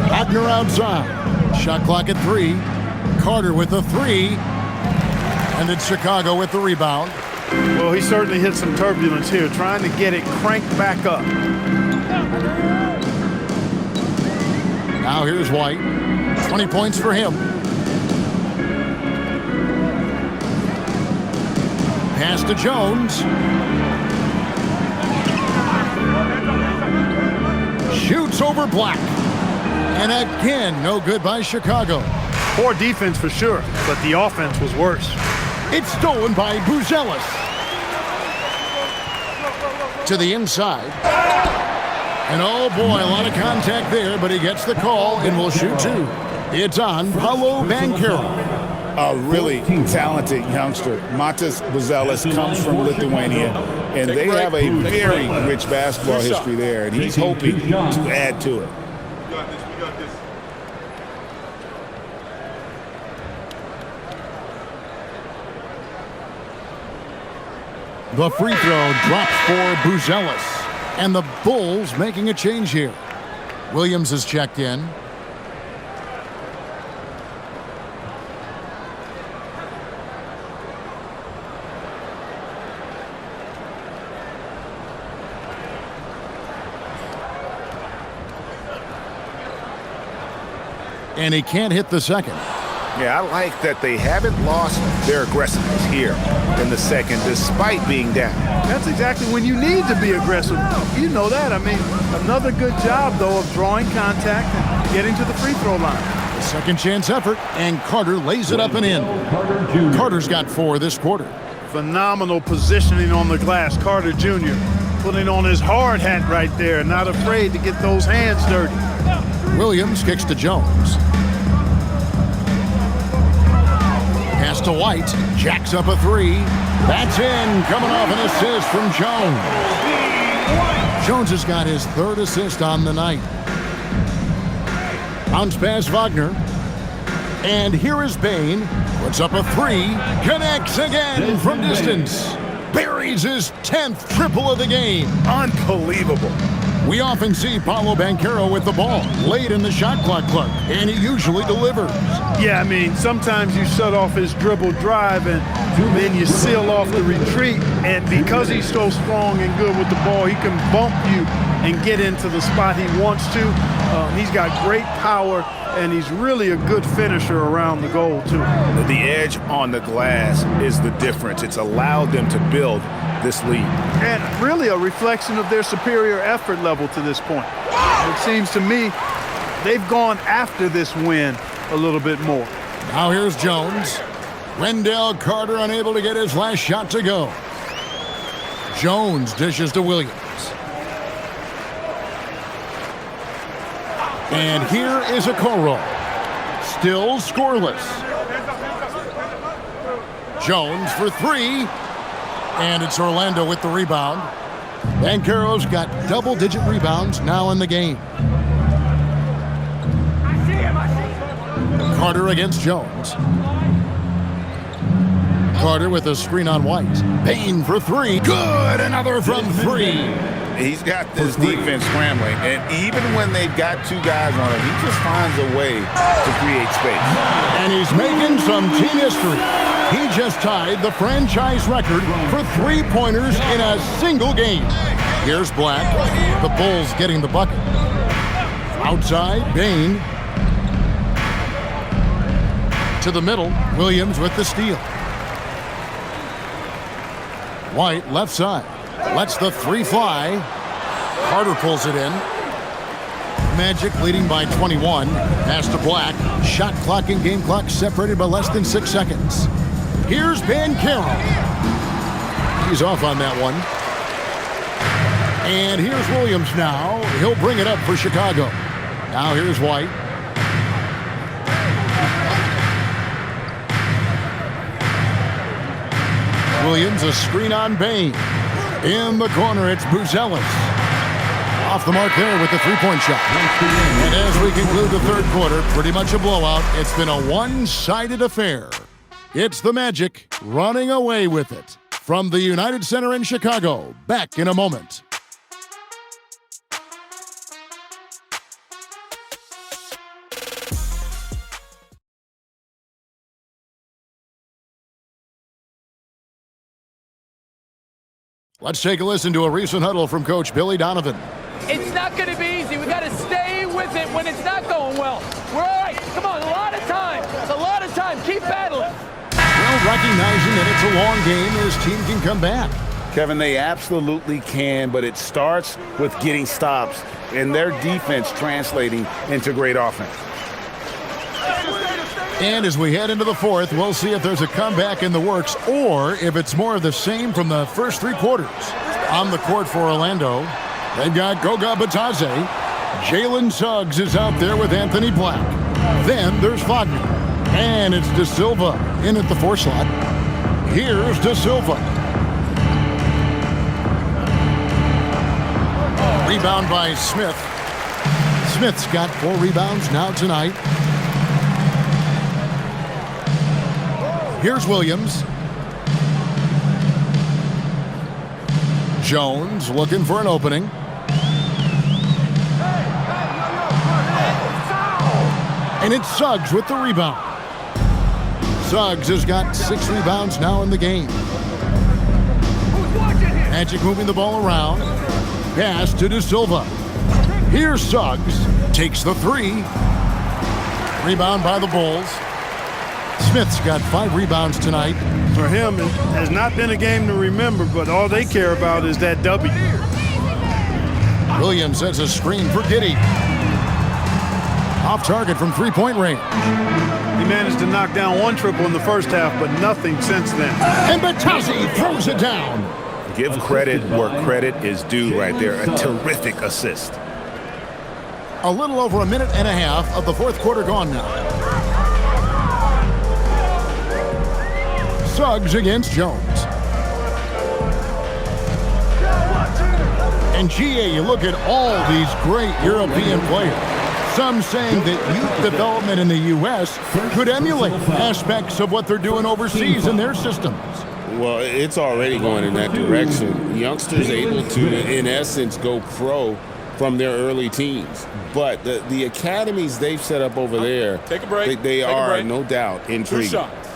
Wagner outside. Shot clock at 3. Carter with the 3. And it's Chicago with the rebound. Well, he certainly hit some turbulence here, trying to get it cranked back up. Now here's White. 20 points for him. Pass to Jones. Shoots over Black. And again, no good by Chicago. Poor defense for sure, but the offense was worse. It's stolen by Buzelis. To the inside. And oh boy, a lot of contact there, but he gets the call and will shoot 2. It's on Paolo Banchero. A really talented youngster. Matas Buzelis comes from Lithuania, and they have a very rich basketball history there, and he's hoping to add to it. The free throw drops for Buzelis. And the Bulls making a change here. Williams is checked in. And he can't hit the second. Yeah, I like that they haven't lost their aggressiveness here in the second, despite being down. That's exactly when you need to be aggressive. You know that. I mean, another good job, though, of drawing contact and getting to the free throw line. A second chance effort, and Carter lays it up and in. Carter's got 4 this quarter. Phenomenal positioning on the glass. Carter Jr. putting on his hard hat right there, not afraid to get those hands dirty. Williams kicks to Jones. Pass to White, jacks up a 3. That's in, coming off an assist from Jones. Jones has got his 3rd assist on the night. Bounce pass Wagner. And here is Bain, puts up a 3, connects again from distance. Buries his 10th triple of the game. Unbelievable. We often see Paolo Banchero with the ball late in the shot clock, and he usually delivers. Yeah, I mean, sometimes you shut off his dribble drive and then you seal off the retreat. And because he's so strong and good with the ball, he can bump you and get into the spot he wants to. He's got great power, and he's really a good finisher around the goal, too. The edge on the glass is the difference. It's allowed them to build this lead. And really a reflection of their superior effort level to this point. It seems to me they've gone after this win a little bit more. Now here's Jones. Wendell Carter unable to get his last shot to go. Jones dishes to Williams. And here is a Okoro. Still scoreless. Jones for 3. And it's Orlando with the rebound. Banchero's got double-digit rebounds now in the game. Carter against Jones. Carter with a screen on White. Bain for 3. Good! Another from 3. He's got this defense scrambling, and even when they've got 2 guys on him, he just finds a way to create space. And he's making some team history. He just tied the franchise record for 3-pointers in a single game. Here's Black. The Bulls getting the bucket. Outside, Bain. To the middle, Williams with the steal. White left side. Lets the 3 fly. Carter pulls it in. Magic leading by 21. Pass to Black. Shot clock and game clock separated by less than 6 seconds. Here's Banchero. He's off on that one. And here's Williams now. He'll bring it up for Chicago. Now here's White. Williams, a screen on Bain. In the corner, it's Buzelis. Off the mark there with the three-point shot. And as we conclude the third quarter, pretty much a blowout. It's been a one-sided affair. It's the Magic running away with it. From the United Center in Chicago, back in a moment. Let's take a listen to a recent huddle from Coach Billy Donovan. It's not going to be easy. We got to stay with it when it's not going well. We're all right. Come on, a lot of time. It's a lot of time. Keep battling. Well, recognizing that it's a long game, his team can come back. Kevin, they absolutely can, but it starts with getting stops and their defense translating into great offense. And as we head into the fourth, we'll see if there's a comeback in the works or if it's more of the same from the first three quarters. On the court for Orlando, they've got Goga Batadze. Jalen Suggs is out there with Anthony Black. Then there's Wagner. And it's De Silva in at the 4 slot. Here's De Silva. Rebound by Smith. Smith's got 4 rebounds now tonight. Here's Williams. Jones looking for an opening. And it's Suggs with the rebound. Suggs has got 6 rebounds now in the game. Magic moving the ball around. Pass to De Silva. Here's Suggs. Takes the 3. Rebound by the Bulls. Smith's got 5 rebounds tonight. For him, it has not been a game to remember, but all they care about is that W. Williams sets a screen for Giddey. Off target from three-point range. He managed to knock down 1 triple in the first half, but nothing since then. And Batadze throws it down. Give credit where credit is due right there. A terrific assist. A little over a minute and a half of the fourth quarter gone now. Suggs against Jones. And GA, you look at all these great European players. Some saying that youth development in the U.S. could emulate aspects of what they're doing overseas in their systems. Well, it's already going in that direction. Youngsters able to, in essence, go pro from their early teens. But the academies they've set up over there, Take a break. they Take a are, break. no doubt, 2 intriguing. shots.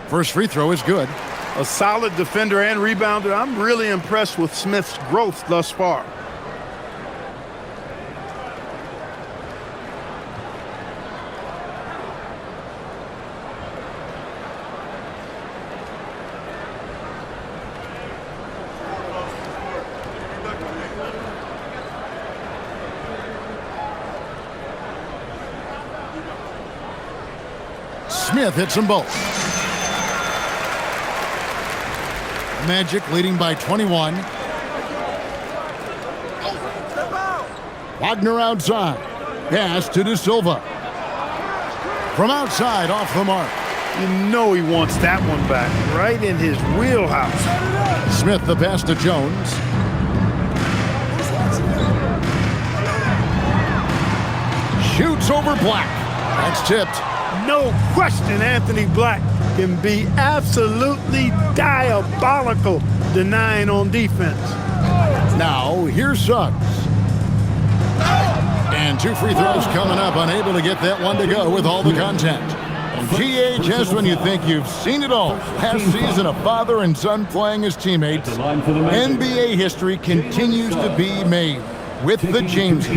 First free throw is good. A solid defender and rebounder. I'm really impressed with Smith's growth thus far. Smith hits them both. Magic leading by 21. Wagner outside. Pass to De Silva. From outside, off the mark. You know he wants that one back, right in his wheelhouse. Smith the pass to Jones. Shoots over Black. That's tipped. No question Anthony Black can be absolutely diabolical denying on defense. Now, here's Suggs. And 2 free throws coming up, unable to get that one to go with all the contact. GHS, when you think you've seen it all. Last season, a father and son playing as teammates. NBA history continues to be made with the Jameses.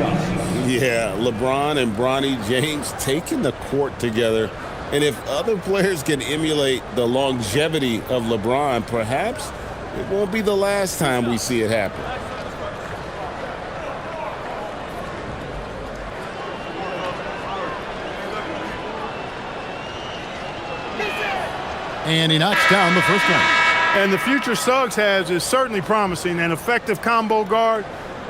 Yeah, LeBron and Bronny James taking the court together. And if other players can emulate the longevity of LeBron, perhaps it won't be the last time we see it happen. And he knocks down the first one. And the future Suggs has is certainly promising, an effective combo guard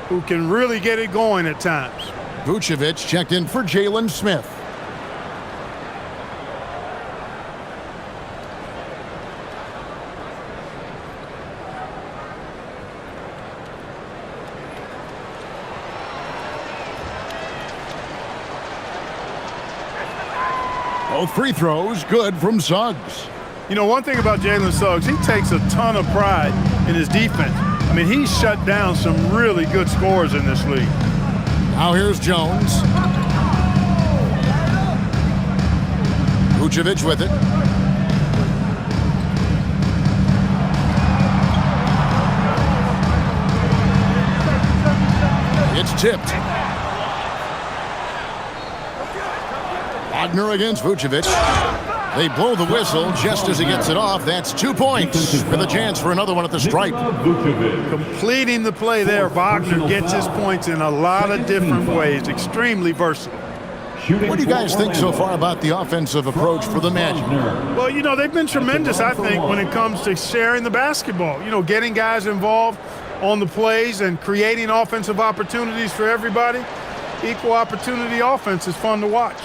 who can really get it going at times. Vucevic checked in for Jalen Smith. Both free throws good from Suggs. You know, one thing about Jalen Suggs, he takes a ton of pride in his defense. I mean, he's shut down some really good scorers in this league. Now here's Jones. Vucevic with it. It's tipped. Wagner against Vucevic. They blow the whistle just as he gets it off. That's 2 points with a chance for another one at the stripe. Completing the play there, Wagner gets his points in a lot of different ways. Extremely versatile. What do you guys think so far about the offensive approach for the Magic? Well, you know, they've been tremendous, I think, when it comes to sharing the basketball. You know, getting guys involved on the plays and creating offensive opportunities for everybody. Equal opportunity offense is fun to watch.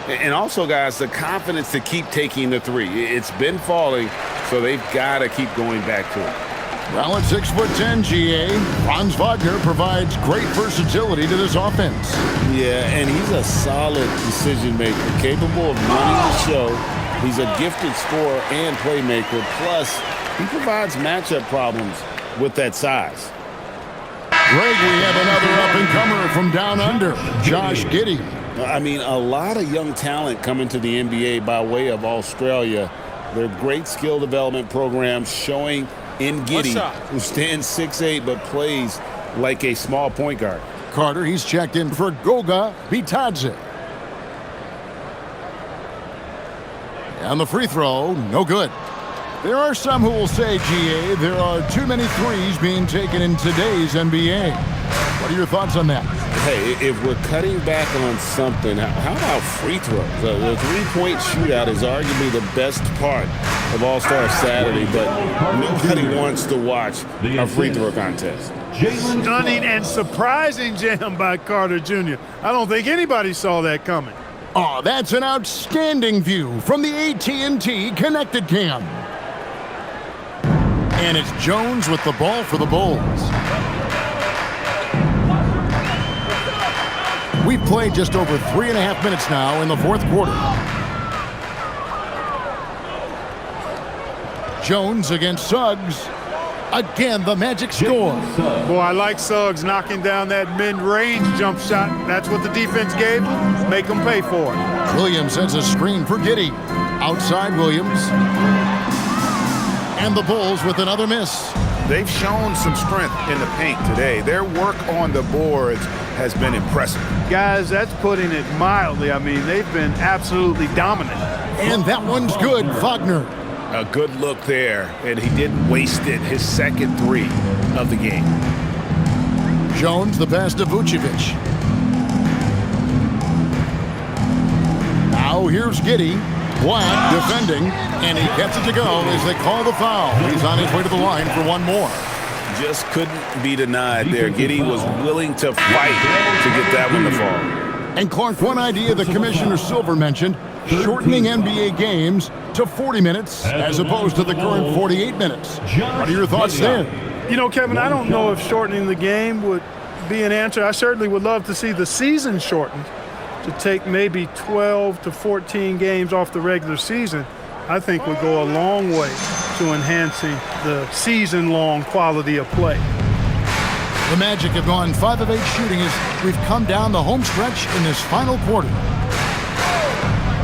And also, guys, the confidence to keep taking the three. It's been falling, so they've got to keep going back to it. Well, at 6'10", GA, Franz Wagner provides great versatility to this offense. Yeah, and he's a solid decision maker, capable of running the show. He's a gifted scorer and playmaker. Plus, he provides matchup problems with that size. Greg, we have another up-and-comer from down under, Josh Giddey. I mean, a lot of young talent coming to the NBA by way of Australia. Their great skill development programs showing in Giddey, who stands 6'8", but plays like a small point guard. Carter, he's checked in for Goga Bitadze. And the free throw, no good. There are some who will say, GA, there are too many threes being taken in today's NBA. What are your thoughts on that? Hey, if we're cutting back on something, how about free throws? The three-point shootout is arguably the best part of All-Star Saturday, but nobody wants to watch a free throw contest. Stunning and surprising jam by Carter Jr. I don't think anybody saw that coming. Oh, that's an outstanding view from the AT&T Connected Cam. And it's Jones with the ball for the Bulls. We've played just over 3.5 minutes now in the fourth quarter. Jones against Suggs. Again, the Magic score. Boy, I like Suggs knocking down that mid-range jump shot. That's what the defense gave. Make them pay for it. Williams sends a screen for Giddey. Outside Williams. And the Bulls with another miss. They've shown some strength in the paint today. Their work on the boards has been impressive. Guys, that's putting it mildly. I mean, they've been absolutely dominant. And that one's good, Wagner. A good look there, and he didn't waste it. His second three of the game. Jones, the pass to Vucevic. Now here's Giddey. Black defending, and he gets it to go as they call the foul. He's on his way to the line for one more. Just couldn't be denied there. Giddey was willing to fight to get that one to fall. And Clark, one idea that Commissioner Silver mentioned, shortening NBA games to 40 minutes as opposed to the current 48 minutes. What are your thoughts there? You know, Kevin, I don't know if shortening the game would be an answer. I certainly would love to see the season shortened to take maybe 12 to 14 games off the regular season. I think would go a long way to enhancing the season-long quality of play. The Magic have gone 5 of 8 shooting as we've come down the home stretch in this final quarter.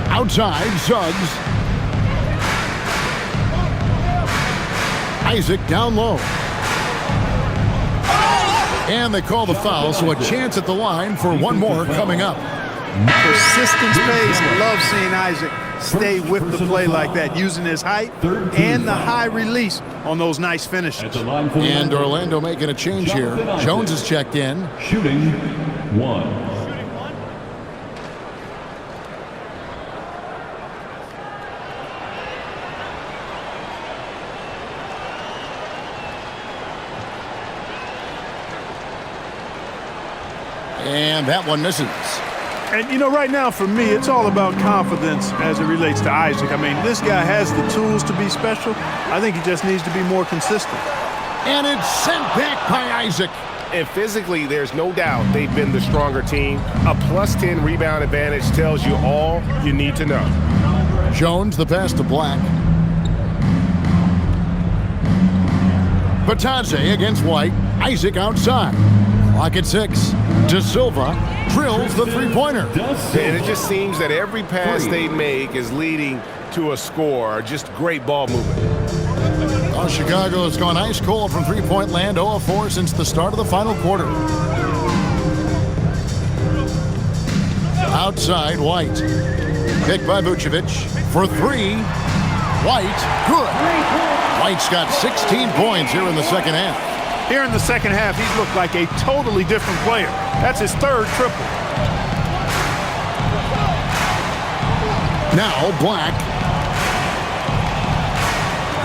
Outside, Suggs. Isaac down low. And they call the foul, so a chance at the line for one more coming up. Persistence pays. I love seeing Isaac stay with the play like that, using his height and the high release on those nice finishes. And Orlando making a change here. Jones is checked in. Shooting one. And that one misses. And, you know, right now for me, it's all about confidence as it relates to Isaac. I mean, this guy has the tools to be special. I think he just needs to be more consistent. And it's sent back by Isaac. And physically, there's no doubt they've been the stronger team. A +10 rebound advantage tells you all you need to know. Jones, the pass to Black. Batadze against White. Isaac outside. Clock at 6. De Silva drills the three-pointer. And it just seems that every pass they make is leading to a score. Just great ball movement. Oh, Chicago has gone ice cold from three-point land, 0 of 4 since the start of the final quarter. Outside, White. Picked by Vucevic for 3. White, good. White's got 16 points here in the second half. Here in the second half, he's looked like a totally different player. That's his third triple. Now Black.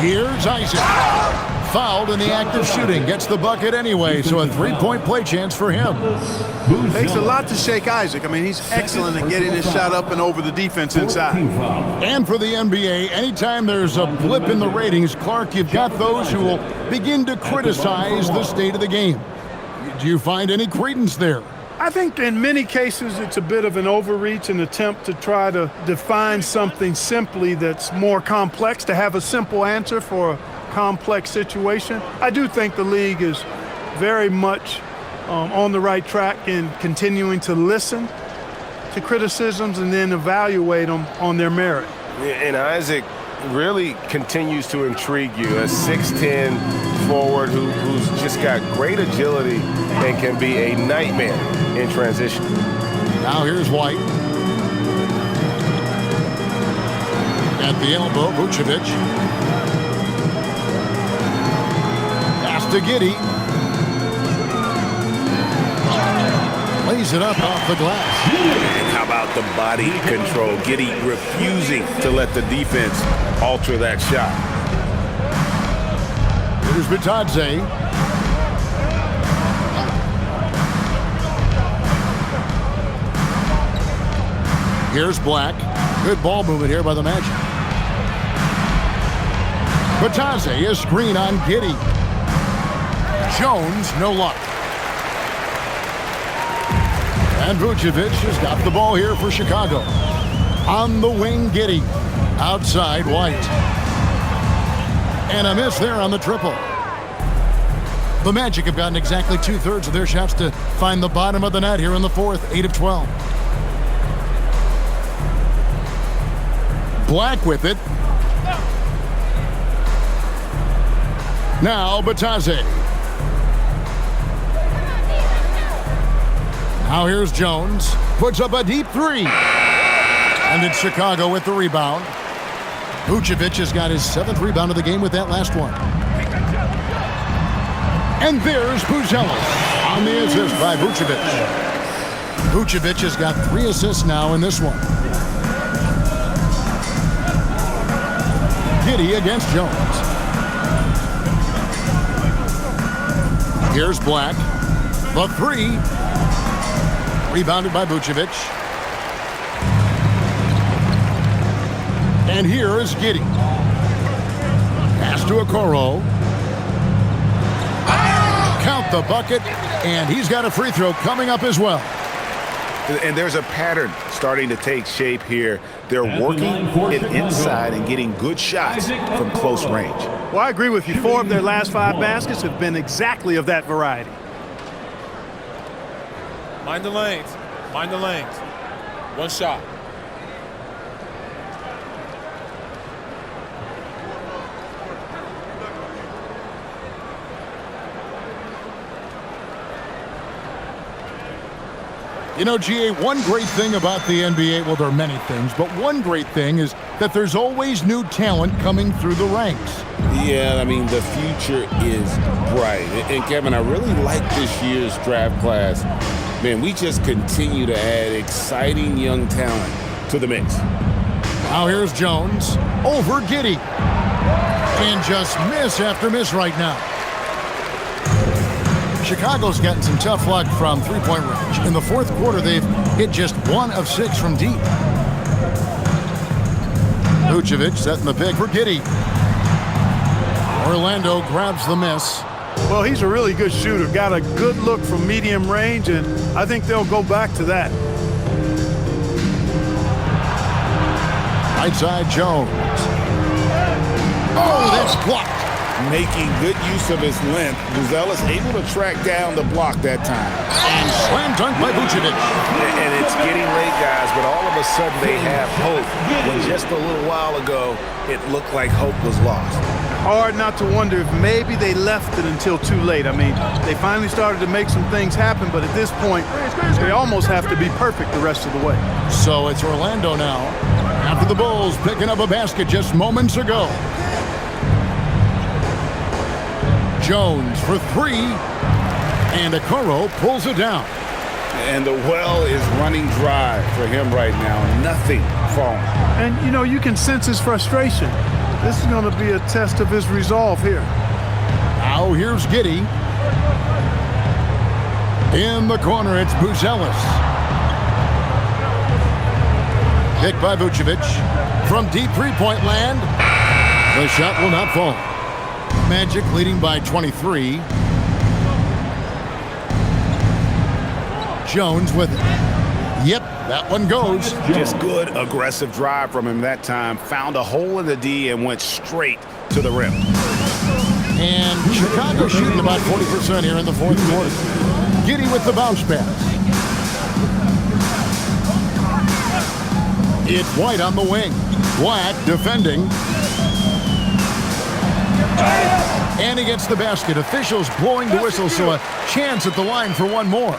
Here's Isaac. Fouled in the act of shooting. Gets the bucket anyway, so a three-point play chance for him. Takes a lot to shake Isaac. I mean, he's excellent at getting his shot up and over the defense inside. And for the NBA, anytime there's a blip in the ratings, Clark, you've got those who will begin to criticize the state of the game. Do you find any credence there? I think in many cases it's a bit of an overreach, an attempt to try to define something simply that's more complex, to have a simple answer for a complex situation. I do think the league is very much on the right track in continuing to listen to criticisms and then evaluate them on their merit. And Isaac really continues to intrigue you. A 6'10 forward who's just got great agility and can be a nightmare in transition. Now here's White. At the elbow, Vucevic. Pass to Giddey. Lays it up off the glass. And how about the body control? Giddey refusing to let the defense alter that shot. Here's Batadze. Here's Black. Good ball movement here by the Magic. Batadze, a screen on Giddey. Jones, no luck. And Vucevic has got the ball here for Chicago. On the wing, Giddey. Outside, White. And a miss there on the triple. The Magic have gotten exactly 2/3 of their shots to find the bottom of the net here in the fourth, 8 of 12. Black with it. Now Batadze. Now here's Jones. Puts up a deep 3. And it's Chicago with the rebound. Vucevic has got his 7th rebound of the game with that last one. And there's Buzelis on the assist by Vucevic. Vucevic has got 3 assists now in this one. Giddey against Jones. Here's Black. The 3. Rebounded by Vucevic. And here is Giddey. Pass to Okoro. Count the bucket, and he's got a free throw coming up as well. And there's a pattern starting to take shape here. They're working it inside and getting good shots from close range. Well, I agree with you. 4 of their last 5 baskets have been exactly of that variety. Mind the lanes. Mind the lanes. One shot. You know, GA, one great thing about the NBA, well, there are many things, but one great thing is that there's always new talent coming through the ranks. Yeah, I mean, the future is bright. And Kevin, I really like this year's draft class. Man, we just continue to add exciting young talent to the mix. Now here's Jones over Giddey. And just miss after miss right now. Chicago's gotten some tough luck from three-point range. In the fourth quarter, they've hit just 1 of 6 from deep. Vucevic setting the pick for Giddey. Orlando grabs the miss. Well, he's a really good shooter. Got a good look from medium range, and I think they'll go back to that. Right side, Jones. Oh, that's blocked. Making good use of his length, Buzelis able to track down the block that time. And slam dunk by Vucevic. And it's getting late, guys, but all of a sudden they have hope. When just a little while ago, it looked like hope was lost. Hard not to wonder if maybe they left it until too late. I mean, they finally started to make some things happen, but at this point, they almost have to be perfect the rest of the way. So it's Orlando now, after the Bulls picking up a basket just moments ago. Jones for 3, and Okoro pulls it down. And the well is running dry for him right now. Nothing falling. And, you know, you can sense his frustration. This is going to be a test of his resolve here. Now here's Giddey. In the corner, it's Buzelis. Picked by Vucevic. From deep three-point land, the shot will not fall. Magic leading by 23. Jones with it. Yep, that one goes. Just good aggressive drive from him that time. Found a hole in the D and went straight to the rim. And Chicago shooting about 40% here in the fourth quarter. Giddey with the bounce pass. It's White on the wing. Black defending. And he gets the basket. Officials blowing the whistle, so a chance at the line for one more.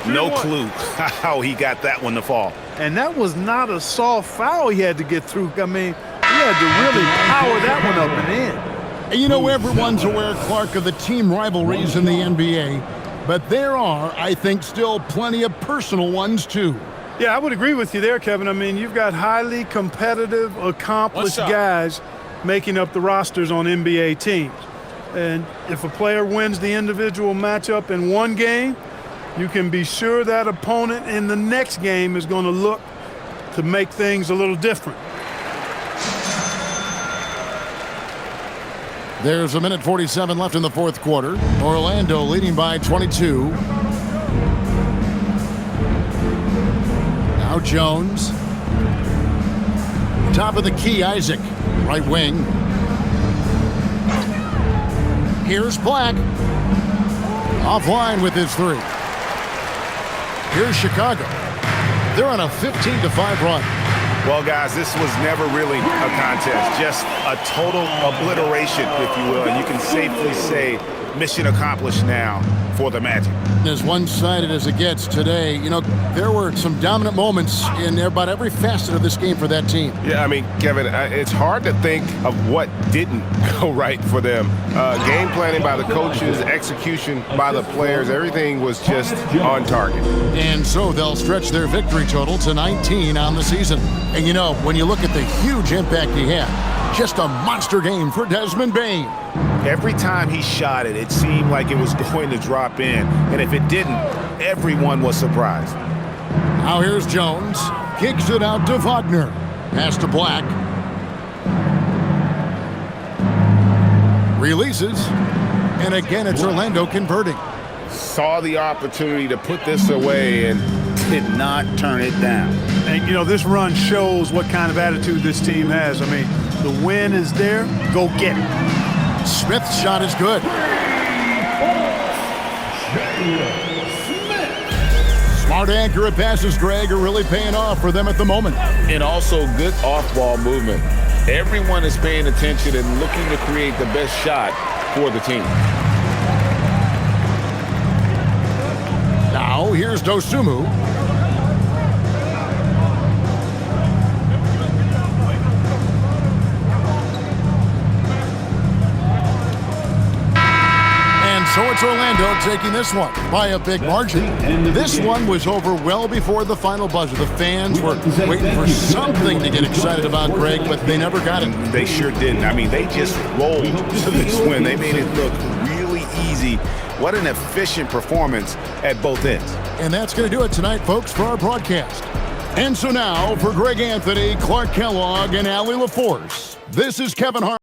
No clue how he got that one to fall. And that was not a soft foul he had to get through. I mean, he had to really power that one up and in. And you know, everyone's aware, Clark, of the team rivalries in the NBA. But there are, I think, still plenty of personal ones, too. Yeah, I would agree with you there, Kevin. I mean, you've got highly competitive, accomplished guys making up the rosters on NBA teams. And if a player wins the individual matchup in one game, you can be sure that opponent in the next game is going to look to make things a little different. There's a minute 47 left in the fourth quarter. Orlando leading by 22. Now Jones. Top of the key, Isaac. Right wing. Here's Black. Offline with his 3. Here's Chicago. They're on a 15-5 run. Well, guys, this was never really a contest. Just a total obliteration, if you will. And you can safely say mission accomplished now for the Magic. As one-sided as it gets today, you know, there were some dominant moments in about every facet of this game for that team. Yeah, I mean, Kevin, it's hard to think of what didn't go right for them. Game planning by the coaches, execution by the players, everything was just on target. And so they'll stretch their victory total to 19 on the season. And you know, when you look at the huge impact he had, just a monster game for Desmond Bane. Every time he shot it, it seemed like it was going to drop in. And if it didn't, everyone was surprised. Now here's Jones. Kicks it out to Wagner. Pass to Black. Releases. And again, it's Orlando converting. Saw the opportunity to put this away and did not turn it down. And, you know, this run shows what kind of attitude this team has. I mean, the win is there. Go get it. Smith's shot is good. Smart, accurate passes, Greg, are really paying off for them at the moment. And also good off-ball movement. Everyone is paying attention and looking to create the best shot for the team. Now, here's Dosunmu. So it's Orlando taking this one by a big margin. This one was over well before the final buzzer. The fans were waiting for something to get excited about, Greg, but they never got it. They sure didn't. I mean, they just rolled to this win. They made it look really easy. What an efficient performance at both ends. And that's going to do it tonight, folks, for our broadcast. And so now, for Greg Anthony, Clark Kellogg, and Allie LaForce, this is Kevin Hart.